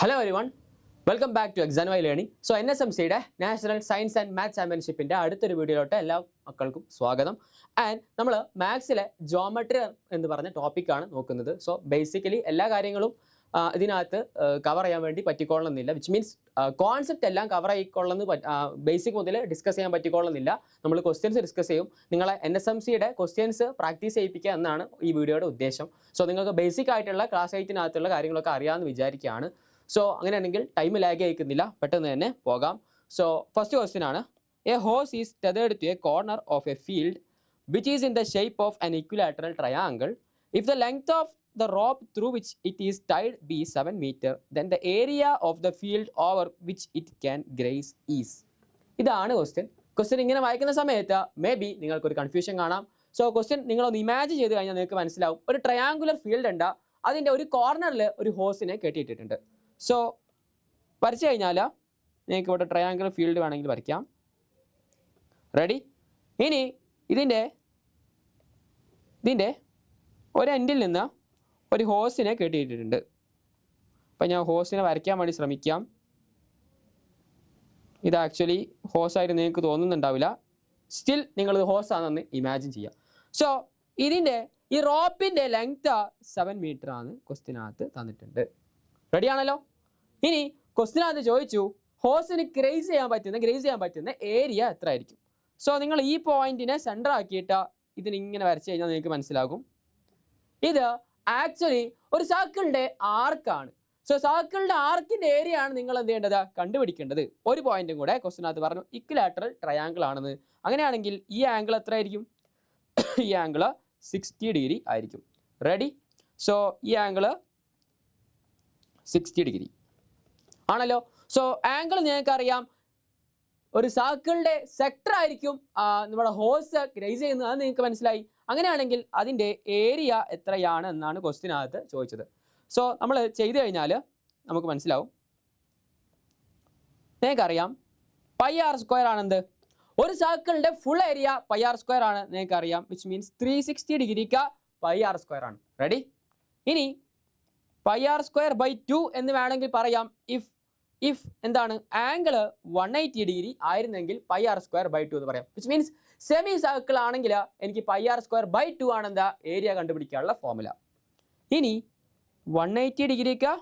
Hello everyone, welcome back to Exanway Learning. So NSMCയുടെ national science and maths ചാമ്പ്യൻഷിപ്പിന്റെ അടുത്തൊരു വീഡിയോയിലോട്ട് എല്ലാ മക്കൾക്കും സ്വാഗതം. ആൻഡ് നമ്മൾ മാത്സിലെ ജോമെട്രി എന്ന് പറഞ്ഞ ടോപ്പിക്കാണ് നോക്കുന്നത്. സോ ബേസിക്കലി എല്ലാ കാര്യങ്ങളും ഇതിനകത്ത് കവർ ചെയ്യാൻ വേണ്ടി പറ്റിക്കൊള്ളുന്നില്ല, വിച്ച് മീൻസ് കോൺസെപ്റ്റ് എല്ലാം കവർ ആയിക്കൊള്ളുന്ന ബേസിക് മുതൽ ഡിസ്കസ് ചെയ്യാൻ പറ്റിക്കൊള്ളുന്നില്ല. നമ്മൾ ക്വസ്റ്റ്യൻസ് ഡിസ്കസ് ചെയ്യും, നിങ്ങളെ NSMCയുടെ ക്വസ്റ്റ്യൻസ് പ്രാക്ടീസ് ചെയ്യിപ്പിക്കുക എന്നാണ് ഈ വീഡിയോയുടെ ഉദ്ദേശം. സോ നിങ്ങൾക്ക് ബേസിക് ആയിട്ടുള്ള ക്ലാസ് 8-നകത്തുള്ള കാര്യങ്ങളൊക്കെ അറിയാമെന്ന് വിചാരിക്കുകയാണ്. സോ അങ്ങനെയാണെങ്കിൽ ടൈം ലാഗ് അയക്കുന്നില്ല, പെട്ടെന്ന് തന്നെ പോകാം. സോ ഫസ്റ്റ് ക്വസ്റ്റ്യൻ ആണ്, a horse is tethered to a corner of a field which is in the shape of an equilateral triangle. If the length of the rope through which it is tied be 7 meter, then the area of the field over which it can graze is. ഇതാണ് question ഇങ്ങനെ വായിക്കുന്ന സമയത്ത് may be നിങ്ങൾക്കൊരു confusion കാണാം. So question നിങ്ങളൊന്ന് imagine ചെയ്ത് കഴിഞ്ഞാൽ നിങ്ങൾക്ക് മനസ്സിലാവും. ഒരു ട്രയാങ്കുലർ ഫീൽഡ് ഉണ്ട്, അതിൻ്റെ ഒരു കോർണറിൽ ഒരു ഹോഴ്സിനെ കെട്ടിയിട്ടിട്ടുണ്ട്. സോ വരച്ചു കഴിഞ്ഞാൽ നിങ്ങൾക്ക് ഇവിടെ ട്രയാങ്കുലർ ഫീൽഡ് വേണമെങ്കിൽ വരയ്ക്കാം. റെഡി? ഇനി ഇതിൻ്റെ ഒരു എൻഡിൽ നിന്ന് ഒരു ഹോഴ്സിനെ കെട്ടിയിട്ടിട്ടുണ്ട്. അപ്പം ഞാൻ ഹോഴ്സിനെ വരയ്ക്കാൻ വേണ്ടി ശ്രമിക്കാം. ഇത് ആക്ച്വലി ഹോഴ്സായിട്ട് നിങ്ങൾക്ക് തോന്നുന്നുണ്ടാവില്ല, സ്റ്റിൽ നിങ്ങൾ ഹോഴ്സാണെന്ന് ഇമാജിൻ ചെയ്യാം. സോ ഇതിൻ്റെ ഈ റോപ്പിൻ്റെ ലെങ്ത് 7 മീറ്റർ ആണ് ക്വസ്റ്റ്യനകത്ത് തന്നിട്ടുണ്ട്. റെഡിയാണല്ലോ? ഇനി ക്വസ്റ്റ്യനകത്ത് ചോദിച്ചു ഹോഴ്സിന് ഗ്രേസ് ചെയ്യാൻ പറ്റുന്ന ഏരിയ എത്ര ആയിരിക്കും. സോ നിങ്ങൾ ഈ പോയിന്റിനെ സെൻറ്റർ ആക്കിയിട്ട് ഇതിനിങ്ങനെ വരച്ച് കഴിഞ്ഞാൽ നിങ്ങൾക്ക് മനസ്സിലാകും ഇത് ആക്ച്വലി ഒരു സർക്കിളിൻ്റെ ആർക്കാണ്. സോ സർക്കിളിൻ്റെ ആർക്കിൻ്റെ ഏരിയ ആണ് നിങ്ങൾ എന്ത് ചെയ്യേണ്ടത്, കണ്ടുപിടിക്കേണ്ടത്. ഒരു പോയിന്റും കൂടെ ക്വസ്റ്റ്യനകത്ത് പറഞ്ഞു ഇക്വിലാറ്ററൽ ട്രയാങ്കിൾ ആണെന്ന്. അങ്ങനെയാണെങ്കിൽ ഈ ആംഗിൾ എത്ര ആയിരിക്കും? ഈ ആംഗിൾ 60 ഡിഗ്രി ആയിരിക്കും. റെഡി? സോ ഈ ആംഗിൾ 60 ഡിഗ്രി ആണല്ലോ. സോ ആംഗിൾ നിങ്ങൾക്കറിയാം ഒരു സർക്കിളിൻ്റെ സെക്ടർ ആയിരിക്കും നമ്മുടെ ഹോഴ്സ് ഗ്രേസ് ചെയ്യുന്നത്, അത് നിങ്ങൾക്ക് മനസ്സിലായി. അങ്ങനെയാണെങ്കിൽ അതിൻ്റെ ഏരിയ എത്രയാണ് എന്നാണ് ക്വസ്റ്റ്യനകത്ത് ചോദിച്ചത്. സോ നമ്മൾ ചെയ്തു കഴിഞ്ഞാൽ നമുക്ക് മനസ്സിലാവും. നിങ്ങൾക്കറിയാം πr² ആണെന്ത്, ഒരു സർക്കിളിൻ്റെ ഫുൾ ഏരിയ πr² ആണ് നിങ്ങൾക്കറിയാം, വിച്ച് മീൻസ് 360 ഡിഗ്രിക്ക് πr² ആണ്. റെഡി? ഇനി πr²/2 എന്ന് വേണമെങ്കിൽ പറയാം. ഇഫ് എന്താണ് ആംഗിൾ 180 ഡിഗ്രി ആയിരുന്നെങ്കിൽ πr²/2 എന്ന് പറയാം, വിച്ച് മീൻസ് സെമി സർക്കിൾ ആണെങ്കിൽ എനിക്ക് πr²/2 ആണെന്താ ഏരിയ കണ്ടുപിടിക്കാനുള്ള ഫോർമുല. ഇനി 180 ഡിഗ്രിക്ക്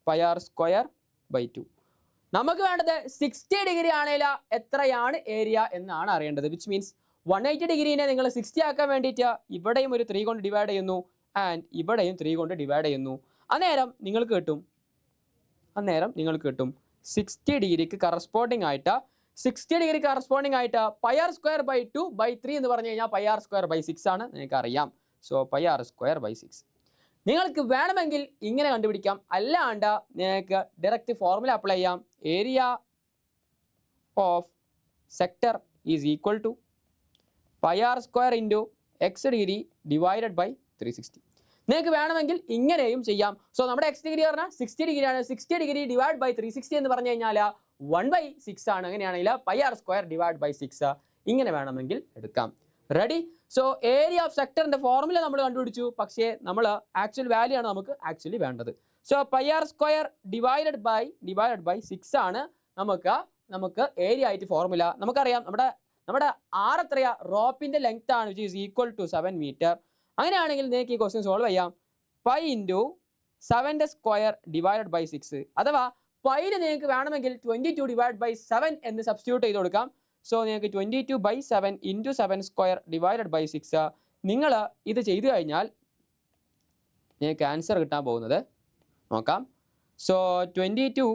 πr²/2, നമുക്ക് വേണ്ടത് 60 ഡിഗ്രി ആണെങ്കിൽ എത്രയാണ് ഏരിയ എന്നാണ് അറിയേണ്ടത്. വിച്ച് മീൻസ് 180 ഡിഗ്രീനെ നിങ്ങൾ 60 ആക്കാൻ വേണ്ടിയിട്ട് ഇവിടെയും ഒരു 3 കൊണ്ട് ഡിവൈഡ് ചെയ്യുന്നു ആൻഡ് ഇവിടെയും 3 കൊണ്ട് ഡിവൈഡ് ചെയ്യുന്നു. അന്നേരം നിങ്ങൾക്ക് കിട്ടും 60 ഡിഗ്രിക്ക് കറസ്പോണ്ടിങ് ആയിട്ട് πr²/2/3 എന്ന് പറഞ്ഞു കഴിഞ്ഞാൽ πr²/6 ആണ്, നിങ്ങൾക്ക് അറിയാം. സോ πr²/6 നിങ്ങൾക്ക് വേണമെങ്കിൽ ഇങ്ങനെ കണ്ടുപിടിക്കാം, അല്ലാണ്ട് നിങ്ങൾക്ക് ഡയറക്റ്റ് ഫോർമുല അപ്ലൈ ചെയ്യാം. Area of sector is equal to πr² into x degree divided by 360. നിങ്ങൾക്ക് വേണമെങ്കിൽ ഇങ്ങനെയും ചെയ്യാം. സോ നമ്മുടെ x ഡിഗ്രി പറഞ്ഞാൽ 60 ഡിഗ്രിയാണ്. 60 ഡിഗ്രി ഡിവൈഡ് ബൈ 360 എന്ന് പറഞ്ഞു കഴിഞ്ഞാൽ 1/6 ആണ്. അങ്ങനെയാണെങ്കിൽ πr²/6 ഇങ്ങനെ വേണമെങ്കിൽ എടുക്കാം. റെഡി? സോ ഏരിയ ഓഫ് സെക്ടറിൻ്റെ ഫോർമുല നമ്മൾ കണ്ടുപിടിച്ചു, പക്ഷേ നമ്മൾ ആക്ച്വൽ വാല്യൂ ആണ് നമുക്ക് ആക്ച്വലി വേണ്ടത്. സോ πr² ഡിവൈഡഡ് ബൈ 6 ആണ് നമുക്ക് ഏരിയ ആയിട്ട് ഫോർമുല. നമുക്കറിയാം നമ്മുടെ ആർ എത്രയാ, റോപ്പിൻ്റെ ലെങ്ത് ആണ്, which is equal to 7 metre. അങ്ങനെയാണെങ്കിൽ നിങ്ങൾക്ക് ഈ ക്വസ്റ്റ്യൻ സോൾവ് ചെയ്യാം. π ഇൻറ്റു 7² ഡിവൈഡഡ് ബൈ 6, അഥവാ പൈന് നിങ്ങൾക്ക് വേണമെങ്കിൽ 22 ഡിവൈഡ് ബൈ 7 എന്ന് സബ്സ്റ്റിറ്റ്യൂട്ട് ചെയ്ത് കൊടുക്കാം. സോ നിങ്ങൾക്ക് 22/7 ഇൻറ്റു 7² ഡിവൈഡഡ് ബൈ 6. നിങ്ങൾ ഇത് ചെയ്തു കഴിഞ്ഞാൽ നിങ്ങൾക്ക് ആൻസർ കിട്ടാൻ പോകുന്നത് നോക്കാം. സോ 22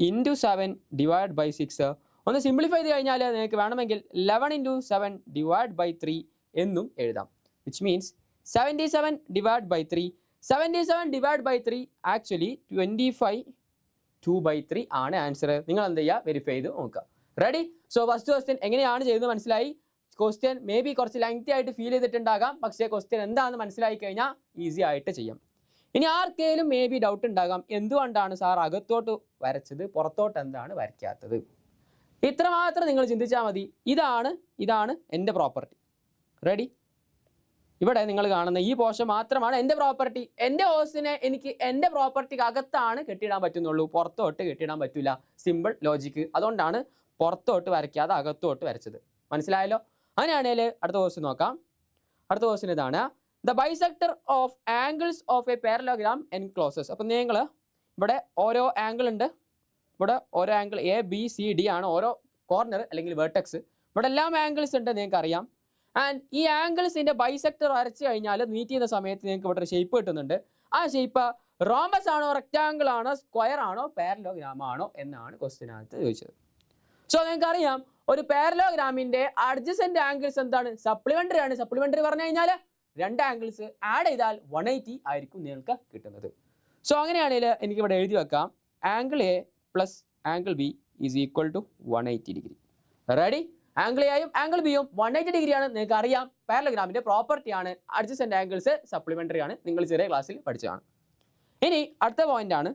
ഇൻറ്റു 7 ഡിവൈഡ് ബൈ 6 ഒന്ന് സിംപ്ലിഫൈ ചെയ്ത് കഴിഞ്ഞാൽ നിങ്ങൾക്ക് വേണമെങ്കിൽ 11 ഇൻറ്റു 7 ഡിവൈഡ് ബൈ 3 എന്നും എഴുതാം, which means 77 divide by 3. 77 divide by 3 actually 25/2/3 ആണ് ആൻസർ. നിങ്ങൾ എന്ത് ചെയ്യുക, വെരിഫൈ ചെയ്ത് നോക്കുക. റെഡി? സോ ഫസ്റ്റ് ക്വസ്റ്റ്യൻ എങ്ങനെയാണ് ചെയ്തത് മനസ്സിലായി. ക്വസ്റ്റ്യൻ മേ ബി കുറച്ച് ലെങ്തി ആയിട്ട് ഫീൽ ചെയ്തിട്ടുണ്ടാകാം, പക്ഷേ ക്വസ്റ്റ്യൻ എന്താണെന്ന് മനസ്സിലായി കഴിഞ്ഞാൽ ഈസി ആയിട്ട് ചെയ്യാം. ഇനി ആർക്കെങ്കിലും മേ ബി ഡൗട്ട് ഉണ്ടാകാം, എന്തുകൊണ്ടാണ് സാർ അകത്തോട്ട് വരച്ചത്, പുറത്തോട്ട് എന്താണ് വരയ്ക്കാത്തത്? ഇത്രമാത്രം നിങ്ങൾ ചിന്തിച്ചാൽ മതി. ഇതാണ് എൻ്റെ പ്രോപ്പർട്ടി. റെഡി? ഇവിടെ നിങ്ങൾ കാണുന്ന ഈ പോർഷൻ മാത്രമാണ് എൻ്റെ പ്രോപ്പർട്ടി. എൻ്റെ ഹൗസിനെ എനിക്ക് എൻ്റെ പ്രോപ്പർട്ടിക്ക് അകത്താണ് കെട്ടിയിടാൻ പറ്റുന്നുള്ളൂ, പുറത്തോട്ട് കെട്ടിയിടാൻ പറ്റില്ല. Simple logic. അതുകൊണ്ടാണ് പുറത്തോട്ട് വരയ്ക്കാതെ അകത്തോട്ട് വരച്ചത്. മനസ്സിലായല്ലോ? അങ്ങനെയാണെങ്കിൽ അടുത്ത ക്വസ്റ്റ്യൻ നോക്കാം. അടുത്ത ക്വസ്റ്റ്യൻ ഇതാണ്, the bisector of angles of A parallelogram encloses. അപ്പം നിങ്ങൾ ഇവിടെ ഓരോ ആംഗിൾ ഉണ്ട്. ഇവിടെ ഓരോ angle A B C D ആണ് ഓരോ കോർണർ അല്ലെങ്കിൽ വേർട്ടെക്സ്. ഇവിടെ എല്ലാം ആംഗിൾസ് ഉണ്ട്, നിങ്ങൾക്ക് അറിയാം. ആൻഡ് ഈ ആംഗിൾസിന്റെ ബൈസെക്ടർ വരച്ച് കഴിഞ്ഞാൽ മീറ്റ് ചെയ്യുന്ന സമയത്ത് നിങ്ങൾക്ക് ഇവിടെ ഒരു ഷേപ്പ് കിട്ടുന്നുണ്ട്. ആ ഷേപ്പ് റോംബസ് ആണോ, റെക്ടാങ്കിൾ ആണോ, സ്ക്വയർ ആണോ, പാരലോഗ്രാം ആണോ എന്നാണ് ക്വസ്റ്റ്യനകത്ത് ചോദിച്ചത്. സോ നിങ്ങൾക്ക് അറിയാം ഒരു പാരലോഗ്രാമിന്റെ അഡ്ജസന്റ് ആംഗിൾസ് എന്താണ്? സപ്ലിമെന്ററി ആണ്. സപ്ലിമെന്ററി പറഞ്ഞു കഴിഞ്ഞാൽ രണ്ട് ആംഗിൾസ് ആഡ് ചെയ്താൽ 180 ആയിരിക്കും നിങ്ങൾക്ക് കിട്ടുന്നത്. സോ അങ്ങനെയാണെങ്കിൽ എനിക്ക് ഇവിടെ എഴുതി വെക്കാം, angle A plus angle B is equal to 180 degree. Ready? Angle എയും ആംഗിൾ ബിയും 180 ഡിഗ്രിയാണ്. നിങ്ങൾക്ക് അറിയാം പാരലോഗ്രാമിന്റെ പ്രോപ്പർട്ടിയാണ്. അഡ്ജസന്റ് ആംഗിൾസ് സപ്ലിമെന്ററി ആണ്, നിങ്ങൾ ചെറിയ ക്ലാസ്സിൽ പഠിച്ചതാണ്. ഇനി അടുത്ത പോയിന്റ് ആണ്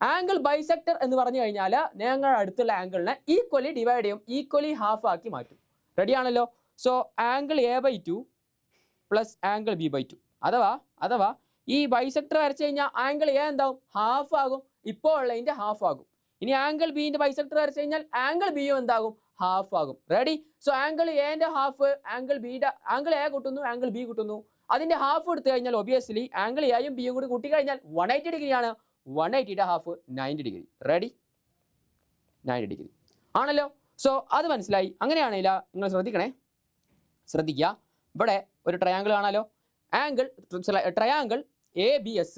ആംഗിൾ ബൈസെക്ടർ എന്ന് പറഞ്ഞു കഴിഞ്ഞാൽ ഞങ്ങളുടെ അടുത്തുള്ള ആംഗിളിനെ ഈക്വലി ഡിവൈഡ് ചെയ്യും, ഈക്വലി ഹാഫ് ആക്കി മാറ്റും. റെഡി ആണല്ലോ? So angle A/2 plus angle B/2 അഥവാ ഈ ബൈസെക്ടർ വരച്ചു കഴിഞ്ഞാൽ ആംഗിൾ എ എന്താവും? ഹാഫ് ആകും, ഇപ്പോൾ ഉള്ളതിന്റെ ഹാഫ് ആകും. ഇനി ആംഗിൾ ബിന്റെ ബൈസെക്ടർ വരച്ചു കഴിഞ്ഞാൽ ആംഗിൾ ബിയും എന്താകും? ഹാഫ് ആകും. റെഡി? സോ ആംഗിൾ എന്റെ ഹാഫ് ആംഗിൾ എ കൂട്ടുന്നു, ആംഗിൾ ബി കൂട്ടുന്നു, അതിന്റെ ഹാഫ് എടുത്തു കഴിഞ്ഞാൽ ഒബിയസ്ലി ആംഗിൾ എയും ബിയും കൂടി കൂട്ടി കഴിഞ്ഞാൽ 180 ഡിഗ്രിയാണ്. 180യുടെ ഹാഫ് 90 ഡിഗ്രി. റെഡി? 90 ഡിഗ്രി ആണല്ലോ? സോ അത് മനസ്സിലായി. അങ്ങനെയാണെങ്കിൽ നിങ്ങൾ ശ്രദ്ധിക്കുക, ഇവിടെ ഒരു ട്രയാങ്കിൾ കാണാലോ. Triangle ABS.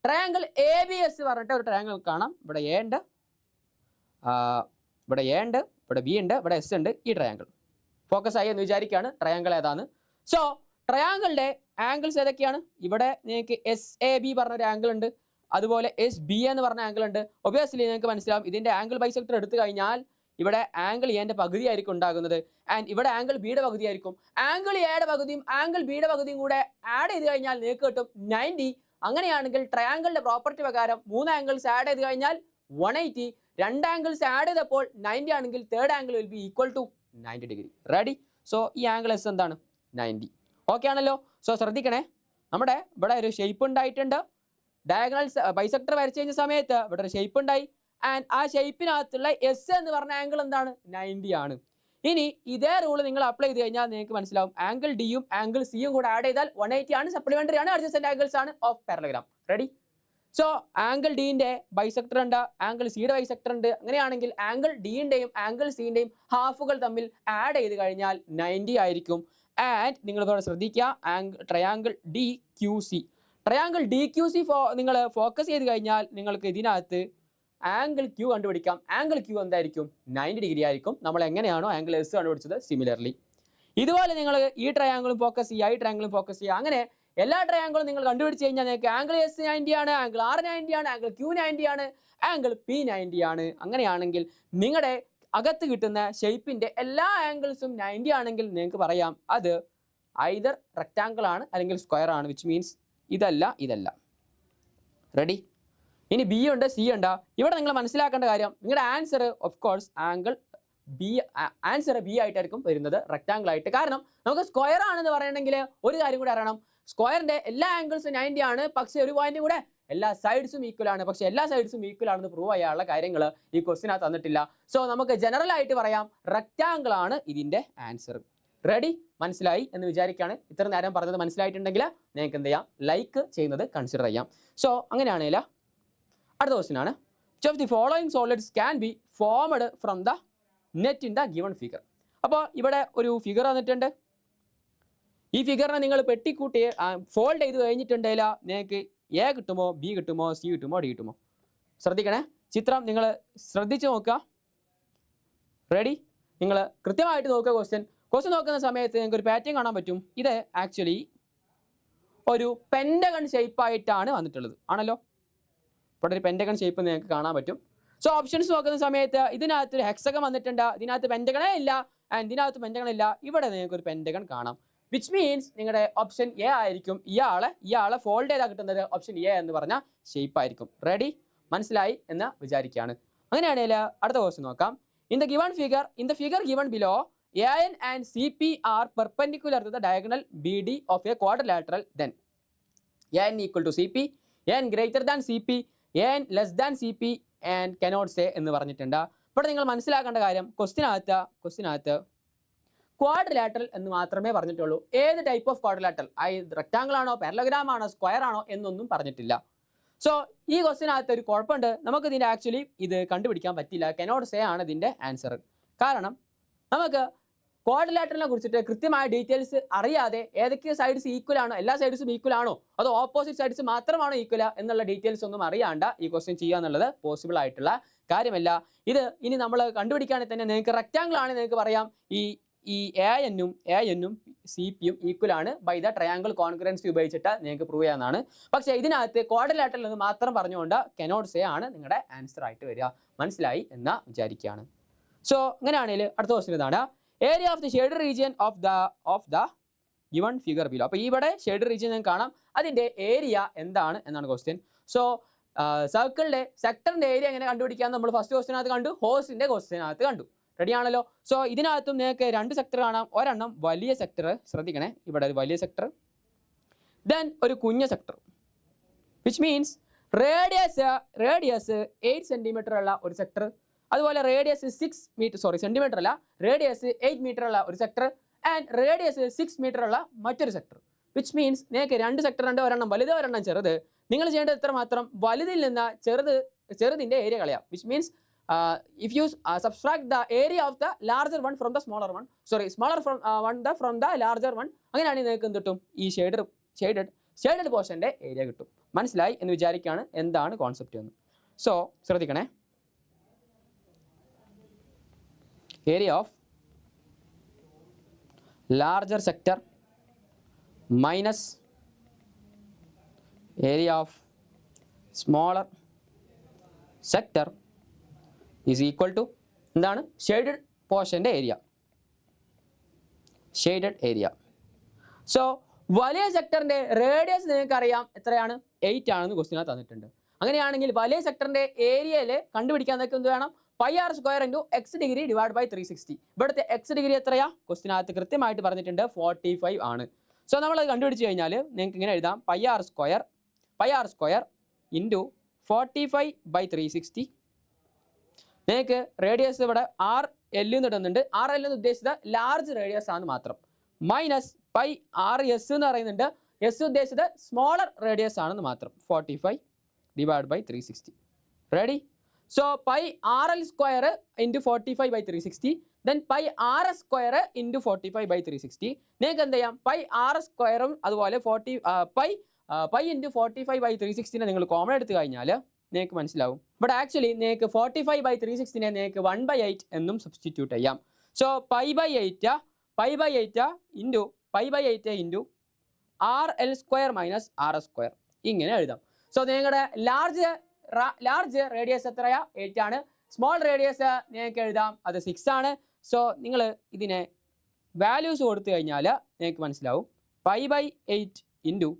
ട്രയാങ്കിൾ ABS പറഞ്ഞിട്ട് ഒരു ട്രയാങ്കിൾ കാണാം. ഇവിടെ എ ഉണ്ട്, ഇവിടെ ബി ഉണ്ട്, ഇവിടെ എസ് ഉണ്ട്. ഈ ട്രയാങ്കിൾ ഫോക്കസ് ആയി എന്ന് വിചാരിക്കുകയാണ് ട്രയാങ്കിൾ ഏതാണ്. സോ ട്രയാങ്കിളിന്റെ ആംഗിൾസ് ഏതൊക്കെയാണ്? ഇവിടെ നിങ്ങൾക്ക് SAB പറഞ്ഞൊരു ആംഗിൾ ഉണ്ട്, അതുപോലെ SBA എന്ന് പറഞ്ഞ ആംഗിൾ ഉണ്ട്. ഒബിയസ്ലി നിങ്ങൾക്ക് മനസ്സിലാവും ഇതിന്റെ ആംഗിൾ ബൈസെക്ടർ എടുത്തു കഴിഞ്ഞാൽ ഇവിടെ ആംഗിൾ എന്റെ പകുതി ആയിരിക്കും ഉണ്ടാകുന്നത്, ആൻഡ് ഇവിടെ ആംഗിൾ ബിയുടെ പകുതി ആയിരിക്കും. ആംഗിൾ എയുടെ പകുതിയും ആംഗിൾ ബിയുടെ പകുതിയും കൂടെ ആഡ് ചെയ്ത് കഴിഞ്ഞാൽ നിങ്ങൾക്ക് കിട്ടും 90. അങ്ങനെയാണെങ്കിൽ ട്രയാങ്കിളിന്റെ പ്രോപ്പർട്ടി പ്രകാരം 3 ആംഗിൾസ് ആഡ് ചെയ്ത് കഴിഞ്ഞാൽ 180, 2 ആംഗിൾസ് ആഡ് ചെയ്തപ്പോൾ 90 ആണെങ്കിൽ third angle will be equal to 90 degree. Ready? So ഈ ആംഗിൾ എസ് എന്താണ്? 90. ഓക്കെ ആണല്ലോ? സോ ശ്രദ്ധിക്കണേ, നമ്മുടെ ഇവിടെ ഒരു ഷേപ്പ് ഉണ്ടായിട്ടുണ്ട്. ഡയഗണൽസ് ബൈസെക്ടർ വരച്ചു കഴിഞ്ഞ സമയത്ത് ഇവിടെ ഒരു ഷേപ്പ് ഉണ്ടായി, ആൻഡ് ആ ഷേപ്പിനകത്തുള്ള എസ് എന്ന് പറഞ്ഞ ആംഗിൾ എന്താണ്? 90 ആണ്. ഇനി ഇതേ റൂള് നിങ്ങൾ അപ്ലൈ ചെയ്ത് കഴിഞ്ഞാൽ നിങ്ങൾക്ക് മനസ്സിലാവും ആംഗിൾ ഡിയും ആംഗിൾ സിയും കൂടെ ആഡ് ചെയ്താൽ 180 ആണ്, സപ്ലിമെന്ററി ആണ്, അഡ്ജസന്റ് ആംഗിൾസ് ആണ് of parallelogram. Ready? So angle ഡിന്റെ ബൈസെക്ടർ ഉണ്ട്, ആംഗിൾ സിയുടെ ബൈസെക്ടർ ഉണ്ട്. അങ്ങനെയാണെങ്കിൽ ആംഗിൾ ഡിന്റെയും ആംഗിൾ സിന്റെയും ഹാഫുകൾ തമ്മിൽ ആഡ് ചെയ്ത് കഴിഞ്ഞാൽ 90 ആയിരിക്കും. ആൻഡ് നിങ്ങൾ ഇവിടെ ശ്രദ്ധിക്കുക, ട്രയാങ്കിൾ DQC നിങ്ങൾ ഫോക്കസ് ചെയ്ത് കഴിഞ്ഞാൽ നിങ്ങൾക്ക് ഇതിനകത്ത് ആംഗിൾ Q കണ്ടുപിടിക്കാം. ആംഗിൾ Q എന്തായിരിക്കും? 90 ഡിഗ്രി ആയിരിക്കും. നമ്മൾ എങ്ങനെയാണോ ആംഗിൾ S കണ്ടുപിടിച്ചത് സിമിലർലി ഇതുപോലെ നിങ്ങൾ ഈ ട്രയാങ്കിളും ഫോക്കസ് ചെയ്യുക, ഈ ട്രയാങ്കിളും ഫോക്കസ് ചെയ്യുക. അങ്ങനെ എല്ലാ ട്രയാങ്കിളും നിങ്ങൾ കണ്ടുപിടിച്ച് കഴിഞ്ഞാൽ നിങ്ങൾക്ക് ആംഗിൾ S 90 ആണ്, ആംഗിൾ R 90 ആണ്, ആംഗിൾ Q 90 ആണ്, ആംഗിൾ P 90 ആണ്. അങ്ങനെയാണെങ്കിൽ നിങ്ങളുടെ അകത്ത് കിട്ടുന്ന ഷേപ്പിന്റെ എല്ലാ ആംഗിൾസും 90 ആണെങ്കിൽ നിങ്ങൾക്ക് പറയാം അത് ഐദർ റെക്ടാങ്കിൾ ആണ് അല്ലെങ്കിൽ സ്ക്വയർ ആണ്, വിച്ച് മീൻസ് ഇതല്ല. റെഡി? ഇനി ബി ഉണ്ട്, സി ഉണ്ട്. ഇവിടെ നിങ്ങൾ മനസ്സിലാക്കേണ്ട കാര്യം, നിങ്ങളുടെ answer of course answer B ആയിട്ടായിരിക്കും വരുന്നത്, റെക്ടാങ്കിൾ ആയിട്ട്. കാരണം നമുക്ക് സ്ക്വയർ ആണെന്ന് പറയണമെങ്കിൽ ഒരു കാര്യം കൂടെ അറിയണം, സ്ക്വയറിന്റെ എല്ലാ ആംഗിൾസും 90 ആണ്, പക്ഷേ ഒരു പോയിന്റ് കൂടെ എല്ലാ സൈഡ്സും ഈക്വൽ ആണ്. പക്ഷേ എല്ലാ സൈഡ്സും ഈക്വൽ ആണെന്ന് പ്രൂവ് ചെയ്യാനുള്ള കാര്യങ്ങൾ ഈ ക്വസ്റ്റിനകത്ത് തന്നിട്ടില്ല. സോ നമുക്ക് ജനറൽ ആയിട്ട് പറയാം റെക്ടാങ്കിൾ ആണ് ഇതിന്റെ ആൻസർ. റെഡി? മനസ്സിലായി എന്ന് വിചാരിക്കുകയാണ്. ഇത്ര നേരം പറഞ്ഞത് മനസ്സിലായിട്ടുണ്ടെങ്കിൽ നിങ്ങൾക്ക് എന്ത് ചെയ്യാം? ലൈക്ക് ചെയ്യുന്നത് കൺസിഡർ ചെയ്യാം. സോ അങ്ങനെയാണെങ്കിൽ അടുത്ത ക്വസ്റ്റ്യൻ ആണ്, which of the following solids can be formed from the net in the given figure. അപ്പോൾ ഇവിടെ ഒരു ഫിഗർ തന്നിട്ടുണ്ട്. ഈ ഫിഗറിനെ നിങ്ങൾ പെട്ടിക്കൂട്ടി ഫോൾഡ് ചെയ്ത് കഴിഞ്ഞിട്ടുണ്ടെങ്കിൽ നിങ്ങൾക്ക് എ കിട്ടുമോ, ബി കിട്ടുമോ, സി കിട്ടുമോ, ഡി കിട്ടുമോ? ശ്രദ്ധിക്കണേ, ചിത്രം നിങ്ങൾ ശ്രദ്ധിച്ച് നോക്കുക. റെഡി? നിങ്ങൾ കൃത്യമായിട്ട് നോക്കുക. ക്വസ്റ്റ്യൻ നോക്കുന്ന സമയത്ത് നിങ്ങൾക്ക് ഒരു പാറ്റേൺ കാണാൻ പറ്റും. ഇത് ആക്ച്വലി ഒരു പെൻഡഗൺ ഷേപ്പായിട്ടാണ് വന്നിട്ടുള്ളത്, ആണല്ലോ? ഇവിടെ ഒരു പെൻഡഗൺ ഷേപ്പ് നിങ്ങൾക്ക് കാണാൻ പറ്റും. സോ ഓപ്ഷൻസ് നോക്കുന്ന സമയത്ത് ഇതിനകത്ത് ഒരു ഹെക്സഗൺ വന്നിട്ടുണ്ട്, ഇതിനകത്ത് പെൻഡഗണേ ഇല്ല, ആൻഡ് ഇതിനകത്ത് പെൻഡഗൺ ഇല്ല. ഇവിടെ നിങ്ങൾക്ക് ഒരു പെൻഡഗൺ കാണാം, വിച്ച് മീൻസ് നിങ്ങളുടെ ഓപ്ഷൻ എ ആയിരിക്കും. ഇയാളെ ഫോൾഡ് ചെയ്താൽ കിട്ടുന്നത് ഓപ്ഷൻ എ എന്ന് പറഞ്ഞ ഷേപ്പ് ആയിരിക്കും. റെഡി? മനസ്സിലായി എന്ന് വിചാരിക്കുകയാണ്. അങ്ങനെയാണെങ്കിൽ അടുത്ത ക്വസ്റ്റ്യൻ നോക്കാം. In the figure given below AN and CP are perpendicular to the diagonal BD of a quadrilateral, then AN equal to CP, AN greater than CP, AN less than CP and cannot say എന്ന് പറഞ്ഞിട്ടുണ്ട്. ഇവിടെ നിങ്ങൾ മനസ്സിലാക്കേണ്ട കാര്യം ക്വസ്റ്റിനകത്ത് quadrilateral എന്ന് മാത്രമേ പറഞ്ഞിട്ടുള്ളൂ. ഏത് ടൈപ്പ് ഓഫ് ക്വാഡ്രിലാറ്ററൽ, റെക്ടാങ്കിൾ ആണോ പാരലലോഗ്രാം ആണോ സ്ക്വയർ ആണോ എന്നൊന്നും പറഞ്ഞിട്ടില്ല. സോ ഈ ക്വസ്റ്റിനകത്ത് ഒരു കുഴപ്പമുണ്ട്, നമുക്ക് ഇതിൻ്റെ ആക്ച്വലി ഇത് കണ്ടുപിടിക്കാൻ പറ്റില്ല. കനോട്ട് സേ ആണ് ഇതിൻ്റെ ആൻസർ. കാരണം നമുക്ക് ക്വാഡ്രിലാറ്ററലിനെ കുറിച്ചിട്ട് കൃത്യമായ ഡീറ്റെയിൽസ് അറിയാതെ ഏതൊക്കെ സൈഡ്സ് ഈക്വൽ ആണോ, എല്ലാ സൈഡ്സും ഈക്വൽ ആണോ അതോ ഓപ്പോസിറ്റ് സൈഡ്സ് മാത്രമാണോ ഈക്വൽ എന്നുള്ള ഡീറ്റെയിൽസ് ഒന്നും അറിയാണ്ട് ഈ ക്വസ്റ്റ്യൻ ചെയ്യുക എന്നുള്ളത് പോസിബിൾ ആയിട്ടുള്ള കാര്യമല്ല. ഇത് ഇനി നമ്മൾ കണ്ടുപിടിക്കുകയാണെങ്കിൽ തന്നെ നിങ്ങൾക്ക് റെക്ടാങ്കിൾ ആണ് നിങ്ങൾക്ക് പറയാം ഈ ANഉം CPയും ഈക്വൽ ആണ് ബൈ ദ ട്രയാങ്കിൾ കോൺഗ്രൻസി ഉപയോഗിച്ചിട്ട് നിങ്ങൾക്ക് പ്രൂവ് ചെയ്യാവുന്നതാണ്. പക്ഷേ ഇതിനകത്ത് ക്വാഡ്രിലാറ്ററൽ എന്ന് മാത്രം പറഞ്ഞുകൊണ്ട് കനോട്ട് സേ ആണ് നിങ്ങളുടെ ആൻസർ ആയിട്ട് വരിക. മനസ്സിലായി എന്ന് വിചാരിക്കുകയാണ്. സോ അങ്ങനെയാണെങ്കിൽ അടുത്ത ക്വസ്റ്റ്യൻ ഇതാണ്, area of the shade region of the given figure below. അപ്പോൾ ഇവിടെ ഷെയ്ഡ് റീജിയൻ നിങ്ങൾക്ക് കാണാം, അതിൻ്റെ ഏരിയ എന്താണ് എന്നാണ് ക്വസ്റ്റ്യൻ. സോ സർക്കിളിൻ്റെ സെക്ടറിൻ്റെ ഏരിയ എങ്ങനെ കണ്ടുപിടിക്കാമെന്ന് നമ്മൾ ഫസ്റ്റ് ക്വസ്റ്റ്യനകത്ത് കണ്ടു, ഹോഴ്സിൻ്റെ ക്വസ്റ്റ്യനകത്ത് കണ്ടു. റെഡി ആണല്ലോ. സോ ഇതിനകത്തും നിങ്ങൾക്ക് രണ്ട് സെക്ടർ കാണാം. ഒരെണ്ണം വലിയ സെക്ടർ, ശ്രദ്ധിക്കണേ, ഇവിടെ ഒരു വലിയ സെക്ടർ, ദെൻ ഒരു കുഞ്ഞ sector, which means radius 8 centimetre ഉള്ള ഒരു സെക്ടർ, അതുപോലെ റേഡിയസ് സെൻറ്റിമീറ്റർ അല്ല, റേഡിയസ് 8 മീറ്റർ ഉള്ള ഒരു സെക്ടർ ആൻഡ് റേഡിയസ് 6 മീറ്റർ ഉള്ള മറ്റൊരു സെക്ടർ. വിച്ച് മീൻസ് നിങ്ങൾക്ക് രണ്ട് സെക്ടർ ഉണ്ട്, ഒരെണ്ണം വലുത് ഒരെണ്ണം ചെറുത്. നിങ്ങൾ ചെയ്യേണ്ടത് എത്ര മാത്രം, വലുതിൽ നിന്ന് ചെറുതിൻ്റെ ഏരിയ കളയാം. Which means if you subtract the area of the larger one from the smaller one, from the larger one, അങ്ങനെയാണെങ്കിൽ നിങ്ങൾക്ക് എന്ത് കിട്ടും, ഈ ഷെയ്ഡഡ് പോർഷൻ്റെ ഏരിയ കിട്ടും. മനസ്സിലായി എന്ന് വിചാരിക്കുകയാണ് എന്താണ് കോൺസെപ്റ്റ് എന്ന്. സോ ശ്രദ്ധിക്കണേ, area of larger sector minus area of smaller sector is equal to എന്താണ്, ഷെയ്ഡഡ് പോർഷൻ്റെ ഏരിയ. സോ വലിയ സെക്ടറിൻ്റെ റേഡിയസ് നിങ്ങൾക്ക് അറിയാം എത്രയാണ്, 8 ആണെന്ന് ക്വസ്റ്റിനകത്ത് തന്നിട്ടുണ്ട്. അങ്ങനെയാണെങ്കിൽ വലിയ സെക്ടറിൻ്റെ ഏരിയയിൽ കണ്ടുപിടിക്കാൻ നിങ്ങൾക്ക് എന്ത് വേണം, πr² × x degree divide by 360. ഇവിടുത്തെ x ഡിഗ്രി എത്രയാ, ക്വസ്റ്റിനകത്ത് കൃത്യമായിട്ട് പറഞ്ഞിട്ടുണ്ട് 45 ആണ്. സോ നമ്മളത് കണ്ടുപിടിച്ച് കഴിഞ്ഞാൽ നിങ്ങൾക്ക് ഇങ്ങനെ എഴുതാം, πr² × 45/360. നിങ്ങൾക്ക് റേഡിയസ് ഇവിടെ RL എന്ന് ഇടുന്നുണ്ട്, RL എന്ന് ഉദ്ദേശിച്ചത് ലാർജ് റേഡിയസ് ആണ് മാത്രം, മൈനസ് πRS എന്ന് പറയുന്നുണ്ട്, S ഉദ്ദേശിച്ചത് സ്മോളർ റേഡിയസ് ആണെന്ന് മാത്രം, 45/360. Ready. So πRL² × 45/360, then πRS² × 45/360. നിങ്ങൾക്ക് എന്ത് ചെയ്യാം, πR² അതുപോലെ π × 45/360 നിങ്ങൾ കോമൺ എടുത്തു കഴിഞ്ഞാൽ നിങ്ങൾക്ക് മനസ്സിലാവും. ഇവിടെ ആക്ച്വലി നിങ്ങൾക്ക് 45/360 നിങ്ങൾക്ക് 1/8 എന്നും സബ്സ്റ്റിറ്റ്യൂട്ട് ചെയ്യാം. സോ π/8 × RL² മൈനസ് RS², ഇങ്ങനെ എഴുതാം. സോ നിങ്ങളുടെ ലാർജ് റേഡിയസ് എത്രയാ, 8 ആണ്. സ്മോൾ റേഡിയസ് നിങ്ങൾക്ക് എഴുതാം, അത് 6 ആണ്. സോ നിങ്ങൾ ഇതിനെ വാല്യൂസ് കൊടുത്തു കഴിഞ്ഞാൽ നിങ്ങൾക്ക് മനസ്സിലാവും, π/8 ×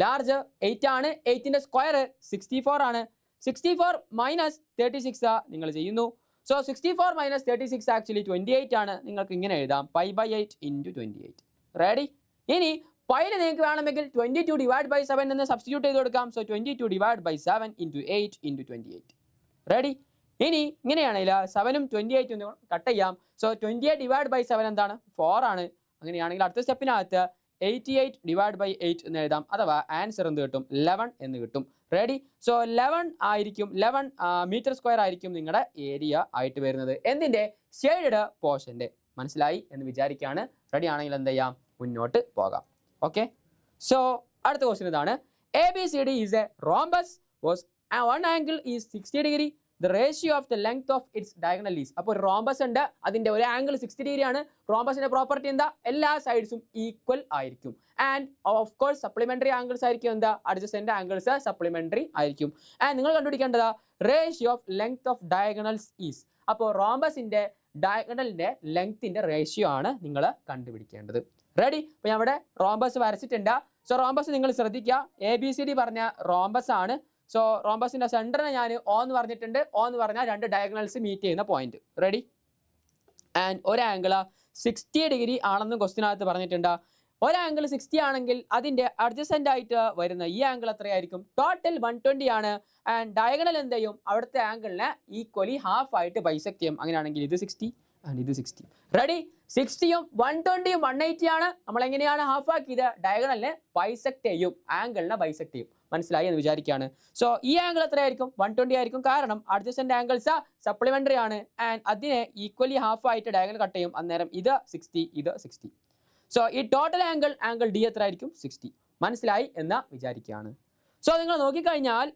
ലാർജ് 8 ആണ്, 8ൻ്റെ സ്ക്വയർ 64 ആണ്, 64 മൈനസ് 36 നിങ്ങൾ ചെയ്യുന്നു. സോ 64 മൈനസ് 36 ആക്ച്വലി 28 ആണ്. നിങ്ങൾക്ക് ഇങ്ങനെ എഴുതാം, π/8 × 28. റെഡി. ഇനി പൈല് നിങ്ങൾക്ക് വേണമെങ്കിൽ 22 ഡിവൈഡ് ബൈ 7 എന്ന് സബ്സ്റ്റിറ്റ്യൂട്ട് ചെയ്ത് കൊടുക്കാം. So 22 divide by 7 × 8 × 28. റെഡി. ഇനി ഇങ്ങനെയാണെങ്കിൽ 7ഉം 28 ഒന്ന് കട്ട് ചെയ്യാം. സോ 28 ഡിവൈഡ് ബൈ 7 എന്താണ്, 4 ആണ്. അങ്ങനെയാണെങ്കിൽ അടുത്ത സ്റ്റെപ്പിനകത്ത് 88 ഡിവൈഡ് ബൈ 8 എന്ന് എഴുതാം, അഥവാ ആൻസർ എന്ത് കിട്ടും, 11 എന്ന് കിട്ടും. റെഡി. സോ 11 ആയിരിക്കും, 11 മീറ്റർ സ്ക്വയർ ആയിരിക്കും നിങ്ങളുടെ ഏരിയ ആയിട്ട് വരുന്നത്, എന്തിൻ്റെ, ഷെയ്ഡഡ് പോർഷൻ്റെ. മനസ്സിലായി എന്ന് വിചാരിക്കുകയാണ്. റെഡി ആണെങ്കിൽ എന്ത് ചെയ്യാം, മുന്നോട്ട് പോകാം. ഓക്കെ. സോ അടുത്ത ക്വസ്റ്റ്യൻ ഇതാണ്, ABCD is A rhombus was one angle is 60 degree, the ratio of the length of its diagonal is. അപ്പോൾ റോംബസ് ഉണ്ട്, അതിൻ്റെ ഒരു ആംഗിൾ 60 ഡിഗ്രി ആണ്. റോംബസിന്റെ പ്രോപ്പർട്ടി എന്താ, എല്ലാ സൈഡ്സും ഈക്വൽ ആയിരിക്കും. And of course supplementary angles ആയിരിക്കും എന്താ, അഡ്ജസന്റ് ആംഗിൾസ് സപ്ലിമെന്ററി ആയിരിക്കും. ആൻഡ് നിങ്ങൾ കണ്ടുപിടിക്കേണ്ടതാ ratio of length of diagonals is. അപ്പോൾ റോംബസിന്റെ ഡയഗണലിന്റെ ലെങ്ത്തിന്റെ റേഷ്യോ ആണ് നിങ്ങൾ കണ്ടുപിടിക്കേണ്ടത്. റെഡി. അപ്പോൾ ഞാൻ ഇവിടെ റോംബസ് വരച്ചിട്ടുണ്ട്. സോ റോംബസ് നിങ്ങൾ ശ്രദ്ധിക്കുക, ABCD പറഞ്ഞ റോംബസ് ആണ്. സോ റോംബസിന്റെ സെന്ററിനെ ഞാൻ O എന്ന് പറഞ്ഞിട്ടുണ്ട്. O എന്ന് പറഞ്ഞാൽ രണ്ട് ഡയഗണൽസ് മീറ്റ് ചെയ്യുന്ന പോയിന്റ്. റെഡി. ആൻഡ് ഒരു ആംഗിൾ 60 ഡിഗ്രി ആണെന്നും ക്വസ്റ്റിനകത്ത് പറഞ്ഞിട്ടുണ്ട്. ഒരു ആംഗിൾ 60 ആണെങ്കിൽ അതിന്റെ അഡ്ജസന്റ് ആയിട്ട് വരുന്ന ഈ ആംഗിൾ എത്രയായിരിക്കും? ടോട്ടൽ 120 ആണ്. ആൻഡ് ഡയഗണൽ എന്ത് ചെയ്യും? അവിടുത്തെ ആംഗിളിനെ ഈക്വലി ഹാഫ് ആയിട്ട് ബൈസെക്ട് ചെയ്യും. അങ്ങനെയാണെങ്കിൽ ഇത് 60 ആൻഡ് ഇത് 60. റെഡി? 60യും 120യും 180 ആണ്. നമ്മൾ എങ്ങനെയാണ് ഹാഫ് ആക്കിയത്? ഡയഗണലിനെ ബൈസെക്ട് ചെയ്യും, ആംഗിളിനെ ബൈസെക്ട് ചെയ്യും. മനസ്സിലായി എന്ന് വിചാരിക്കുകയാണ്. സോ ഈ ആംഗിൾ എത്രയായിരിക്കും? 120 ആയിരിക്കും. കാരണം അഡ്ജസന്റ് ആംഗിൾസ് സപ്ലിമെന്ററി ആണ്. ആൻഡ് അതിനെ ഈക്വലി ഹാഫ് ആയിട്ട് ഡയഗണൽ കട്ട് ചെയ്യും. അന്നേരം ഇത് 60, ഇത് 60. സോ ഈ ടോട്ടൽ ആംഗിൾ ഡി എത്ര ആയിരിക്കും? 60. മനസ്സിലായി എന്ന് വിചാരിക്കുകയാണ്. സോ നിങ്ങൾ നോക്കിക്കഴിഞ്ഞാൽ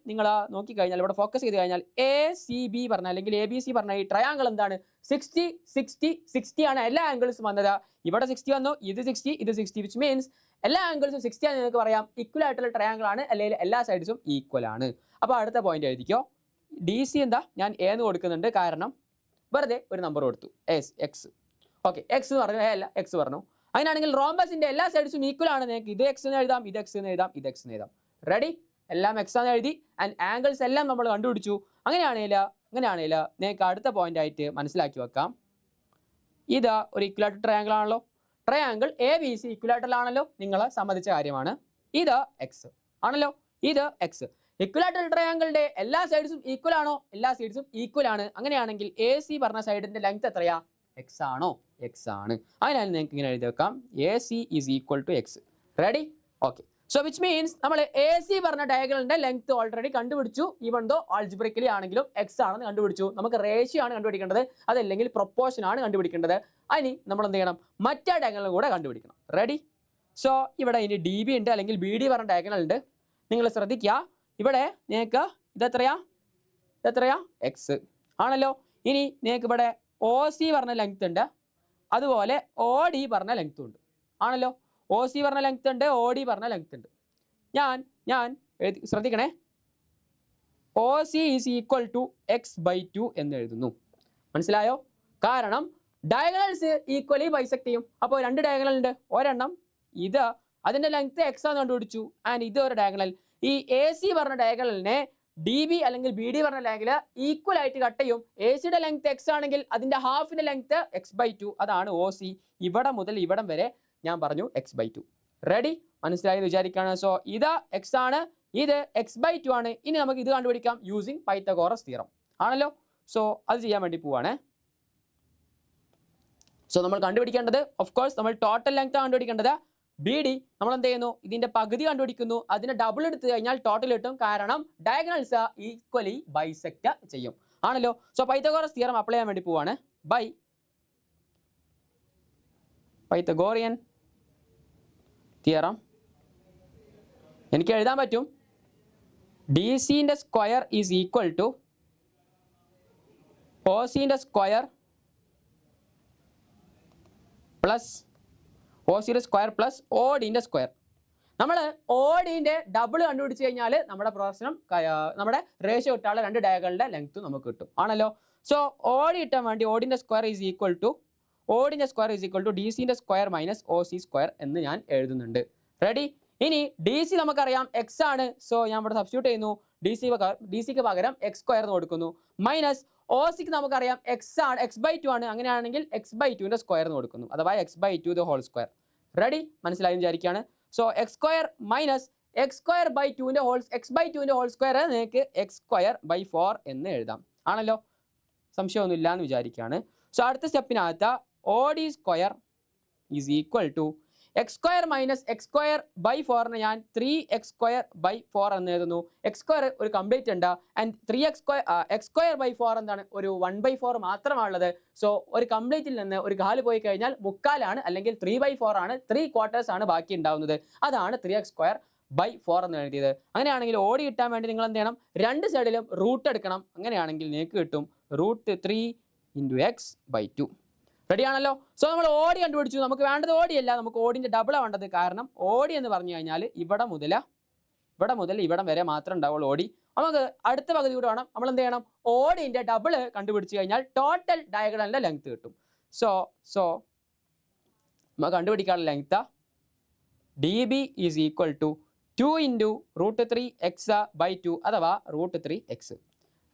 ഇവിടെ ഫോക്കസ് ചെയ്ത് കഴിഞ്ഞാൽ എ സി ബി പറഞ്ഞ അല്ലെങ്കിൽ എ ബി സി പറഞ്ഞ ഈ ട്രയാങ്കിൾ എന്താണ്? 60, 60, 60 ആണ് എല്ലാ ആംഗിൾസും വന്നത്. ഇവിടെ 60 വന്നു, ഇത് 60, ഇത് 60, വിച്ച് മീൻസ് എല്ലാ ആംഗിൾസും 60 ആണ്. നിങ്ങൾക്ക് പറയാം ഈക്വൽ ആയിട്ടുള്ള ട്രയാങ്കിൾ ആണ്, അല്ലെങ്കിൽ എല്ലാ സൈഡ്സും ഈക്വൽ ആണ്. അപ്പോൾ അടുത്ത പോയിന്റ് എഴുതിക്കോ. ഡി സി എന്താ? ഞാൻ എ എന്ന് കൊടുക്കുന്നുണ്ട്, കാരണം വെറുതെ ഒരു നമ്പർ കൊടുത്തു, എക്സ്. ഓക്കെ, എക്സ് എന്ന് പറഞ്ഞു, എ അല്ല എക്സ് പറഞ്ഞു. അങ്ങനെയാണെങ്കിൽ റോംബസിന്റെ എല്ലാ സൈഡ്സും ഈക്വൽ ആണ്. നിങ്ങൾക്ക് ഇത് എക്സ് എന്ന് എഴുതാം, ഇത് എക്സ് എന്ന് എഴുതാം, ഇത് എക്സ് എന്ന് എഴുതാം. റെഡി? എല്ലാം എക്സ് എന്ന് എഴുതി. ആൻഡ് ആംഗിൾസ് എല്ലാം നമ്മൾ കണ്ടുപിടിച്ചു. അങ്ങനെയാണെങ്കിൽ നിങ്ങൾക്ക് അടുത്ത പോയിന്റ് ആയിട്ട് മനസ്സിലാക്കി വെക്കാം, ഇത് ഒരു ഇക്വലാറ്റർ ട്രയാങ്കിൾ ആണല്ലോ. Triangle A B C equilateral ആണല്ലോ, നിങ്ങൾ സമ്മതിച്ച കാര്യമാണ്. ഇത് എക്സ് ആണല്ലോ, ഇത് എക്സ്. ഇക്വലാറ്ററൽ ട്രയാങ്കിളിന്റെ എല്ലാ സൈഡ്സും ഈക്വൽ ആണോ? എല്ലാ സൈഡ്സും ഈക്വൽ ആണ്. അങ്ങനെയാണെങ്കിൽ എ സി പറഞ്ഞ സൈഡിന്റെ ലെങ്ത് എത്രയാ? എക്സ് ആണോ? എക്സ് ആണ്. അതിനാൽ നിങ്ങൾക്ക് ഇങ്ങനെ എഴുതി വെക്കാം, A C is equal to X. Ready? Okay. So which means നമ്മൾ എ സി പറഞ്ഞ ഡയഗണലിന്റെ ലെങ്ത് ഓൾറെഡി കണ്ടുപിടിച്ചു. ഈവൺ ദോ ആൾജിബ്രിക്കലി ആണെങ്കിലും എക്സ് ആണെന്ന് കണ്ടുപിടിച്ചു. നമുക്ക് റേഷ്യോ ആണ് കണ്ടുപിടിക്കേണ്ടത്, അതല്ലെങ്കിൽ പ്രൊപ്പോർഷൻ ആണ് കണ്ടുപിടിക്കേണ്ടത്. അതിന് നമ്മൾ എന്ത് ചെയ്യണം? മറ്റേ ഡയഗണൽ കൂടെ കണ്ടുപിടിക്കണം. റെഡി? സോ ഇവിടെ ഇനി ഡി ബി ഉണ്ട്, അല്ലെങ്കിൽ ബി ഡി പറഞ്ഞ ഡയഗണൽ ഉണ്ട്. നിങ്ങൾ ശ്രദ്ധിക്കുക, ഇവിടെ നിങ്ങൾക്ക് ഇതെത്രയാ? എക്സ് ആണല്ലോ. ഇനി നിങ്ങൾക്ക് ഇവിടെ ഒ സി പറഞ്ഞ ലെങ്ത് ഉണ്ട്, അതുപോലെ ഒ ഡി പറഞ്ഞ ലെങ്ത്തും ഉണ്ട് ആണല്ലോ. ഒ സി പറഞ്ഞ ലെങ്ത് ഉണ്ട്, ഒ ഡി പറഞ്ഞ ലെങ്ത് ഉണ്ട്. ഞാൻ ശ്രദ്ധിക്കണേ, O C is equal to X by 2 എന്ന് എഴുതുന്നു. മനസ്സിലായോ? കാരണം ഡയഗണൽസ് ഈക്വലി ബൈസെക്ട് ചെയ്യും. അപ്പോൾ രണ്ട് ഡയഗണൽ ഉണ്ട്, ഒരെണ്ണം ഇത്, അതിന്റെ ലെങ്ത് എക്സ് ആണെന്ന് കണ്ടുപിടിച്ചു. ആൻഡ് ഇത് ഒരു ഡയഗണൽ. ഈ എ സി പറഞ്ഞ ഡയഗണലിനെ ഡി ബി അല്ലെങ്കിൽ ബി ഡി പറഞ്ഞ ലെങ്കിൽ ഈക്വൽ ആയിട്ട് കട്ട് ചെയ്യും. എ സിയുടെ ലെങ്ത് എക്സ് ആണെങ്കിൽ അതിന്റെ ഹാഫിന്റെ ലെങ്ത് എക്സ് ബൈ 2, അതാണ് ഒ സി. ഇവിടെ മുതൽ ഇവിടം വരെ ഞാൻ പറഞ്ഞു എക്സ് ബൈ 2. റെഡി? മനസ്സിലായെന്ന് വിചാരിക്കുകയാണ്. സോ ഇത് എക്സ് ആണ്, ഇത് എക്സ് ബൈ 2 ആണ്. ഇനി നമുക്ക് ഇത് കണ്ടുപിടിക്കാം യൂസിങ് പൈത്തഗോറസ് തിയറം ആണല്ലോ. സോ അത് ചെയ്യാൻ വേണ്ടി പോവാണ്. സോ നമ്മൾ കണ്ടുപിടിക്കേണ്ടത്, ഓഫ് കോഴ്സ് നമ്മൾ ടോട്ടൽ ലെങ്ത് കണ്ടുപിടിക്കേണ്ടത്. ബി ഡി നമ്മൾ എന്ത് ചെയ്യുന്നു? ഇതിന്റെ പകുതി കണ്ടുപിടിക്കുന്നു. അതിനെ ഡബിൾ എടുത്തു കഴിഞ്ഞാൽ ടോട്ടൽ കിട്ടും, കാരണം ഡയഗണൽസ് ഈക്വലി ബൈസെക്ട് ചെയ്യും ആണല്ലോ. സോ പൈത്തഗോറസ് തിയറം അപ്ലൈ ചെയ്യാൻ വേണ്ടി പോവാണ്. ബൈ പൈത്തഗോറിയൻ തിയറം എനിക്ക് എഴുതാൻ പറ്റും, ഡി സിന്റെ square is equal to O സിന്റെ സ്ക്വയർ പ്ലസ് ഒ സിയുടെ സ്ക്വയർ പ്ലസ് ഒ ഡിന്റെ സ്ക്വയർ. നമ്മൾ ഒ ഡിന്റെ ഡബിൾ കണ്ടുപിടിച്ച് കഴിഞ്ഞാൽ നമ്മുടെ പ്രശ്നം, നമ്മുടെ റേഷ്യോ കിട്ടാനുള്ള രണ്ട് ഡയഗണലിന്റെ ലെങ്ത് നമുക്ക് കിട്ടും ആണല്ലോ. സോ ഒ ഡി കിട്ടാൻ വേണ്ടി ഓഡിന്റെ square is equal to D സിന്റെ square minus O C square എന്ന് ഞാൻ എഴുതുന്നുണ്ട്. റെഡി? ഇനി ഡി സി നമുക്കറിയാം എക്സ് ആണ്. സോ ഞാൻ ഇവിടെ സബ്സ്റ്റിറ്റ്യൂട്ട് ചെയ്യുന്നു. ഡി സിക്ക് പകരം എക്സ് സ്ക്വയർ എന്ന് കൊടുക്കുന്നു. മൈനസ് ഒ സിക്ക് നമുക്കറിയാം എക്സ് ആണ്, എക്സ് ബൈ 2 ആണ്. അങ്ങനെയാണെങ്കിൽ എക്സ് ബൈ 2ന്റെ സ്ക്വയർ എന്ന് കൊടുക്കുന്നു, അഥവാ X by 2 the whole square. Ready? മനസ്സിലായി വിചാരിക്കുകയാണ്. So X square minus X square by 2ന്റെ ഹോൾ സ്ക്വയർ നിങ്ങൾക്ക് എക്സ് സ്ക്വയർ ബൈ 4 എന്ന് എഴുതാം ആണല്ലോ. സംശയമൊന്നും ഇല്ല എന്ന് വിചാരിക്കുകയാണ്. സോ അടുത്ത സ്റ്റെപ്പിനകത്ത് O D square is equal to X square minus X square by 4നെ ഞാൻ 3x സ്ക്വയർ ബൈ 4 എന്ന് എഴുതുന്നു. എക്സ് സ്ക്വയർ ഒരു കംപ്ലീറ്റ് ഉണ്ട്. ആൻഡ് 3x സ്ക്വയർ ബൈ 4 എന്താണ്? ഒരു 1/4 മാത്രമാണുള്ളത്. സോ ഒരു കംപ്ലീറ്റിൽ നിന്ന് ഒരു കാല് പോയി കഴിഞ്ഞാൽ മുക്കാലാണ്, അല്ലെങ്കിൽ 3/4 ആണ്, 3/4 ആണ് ബാക്കി ഉണ്ടാവുന്നത്. അതാണ് 3x സ്ക്വയർ ബൈ 4 എന്ന് എഴുതിയത്. അങ്ങനെയാണെങ്കിൽ ഓടി കിട്ടാൻ വേണ്ടി നിങ്ങൾ എന്ത് ചെയ്യണം? രണ്ട് സൈഡിലും റൂട്ട് എടുക്കണം. അങ്ങനെയാണെങ്കിൽ നിങ്ങൾക്ക് കിട്ടും √3 × x/2. റെഡി ആണല്ലോ. സോ നമ്മൾ ഓടി കണ്ടുപിടിച്ചു. നമുക്ക് വേണ്ടത് ഓടിയല്ല, നമുക്ക് ഓടിന്റെ ഡബിളാണ് വേണ്ടത്. കാരണം ഓടി എന്ന് പറഞ്ഞു കഴിഞ്ഞാൽ ഇവിടെ മുതൽ ഇവിടം വരെ മാത്രം ഉണ്ടാവുള്ളൂ ഓടി. നമുക്ക് അടുത്ത പകുതി കൂടെ വേണം. നമ്മൾ എന്ത് ചെയ്യണം? ഓടിന്റെ ഡബിള് കണ്ടുപിടിച്ച് കഴിഞ്ഞാൽ ടോട്ടൽ ഡയഗണലിന്റെ ലെങ്ത് കിട്ടും. സോ നമുക്ക് കണ്ടുപിടിക്കാനുള്ള length D B is equal to 2 × √3x/2 അഥവാ √3x.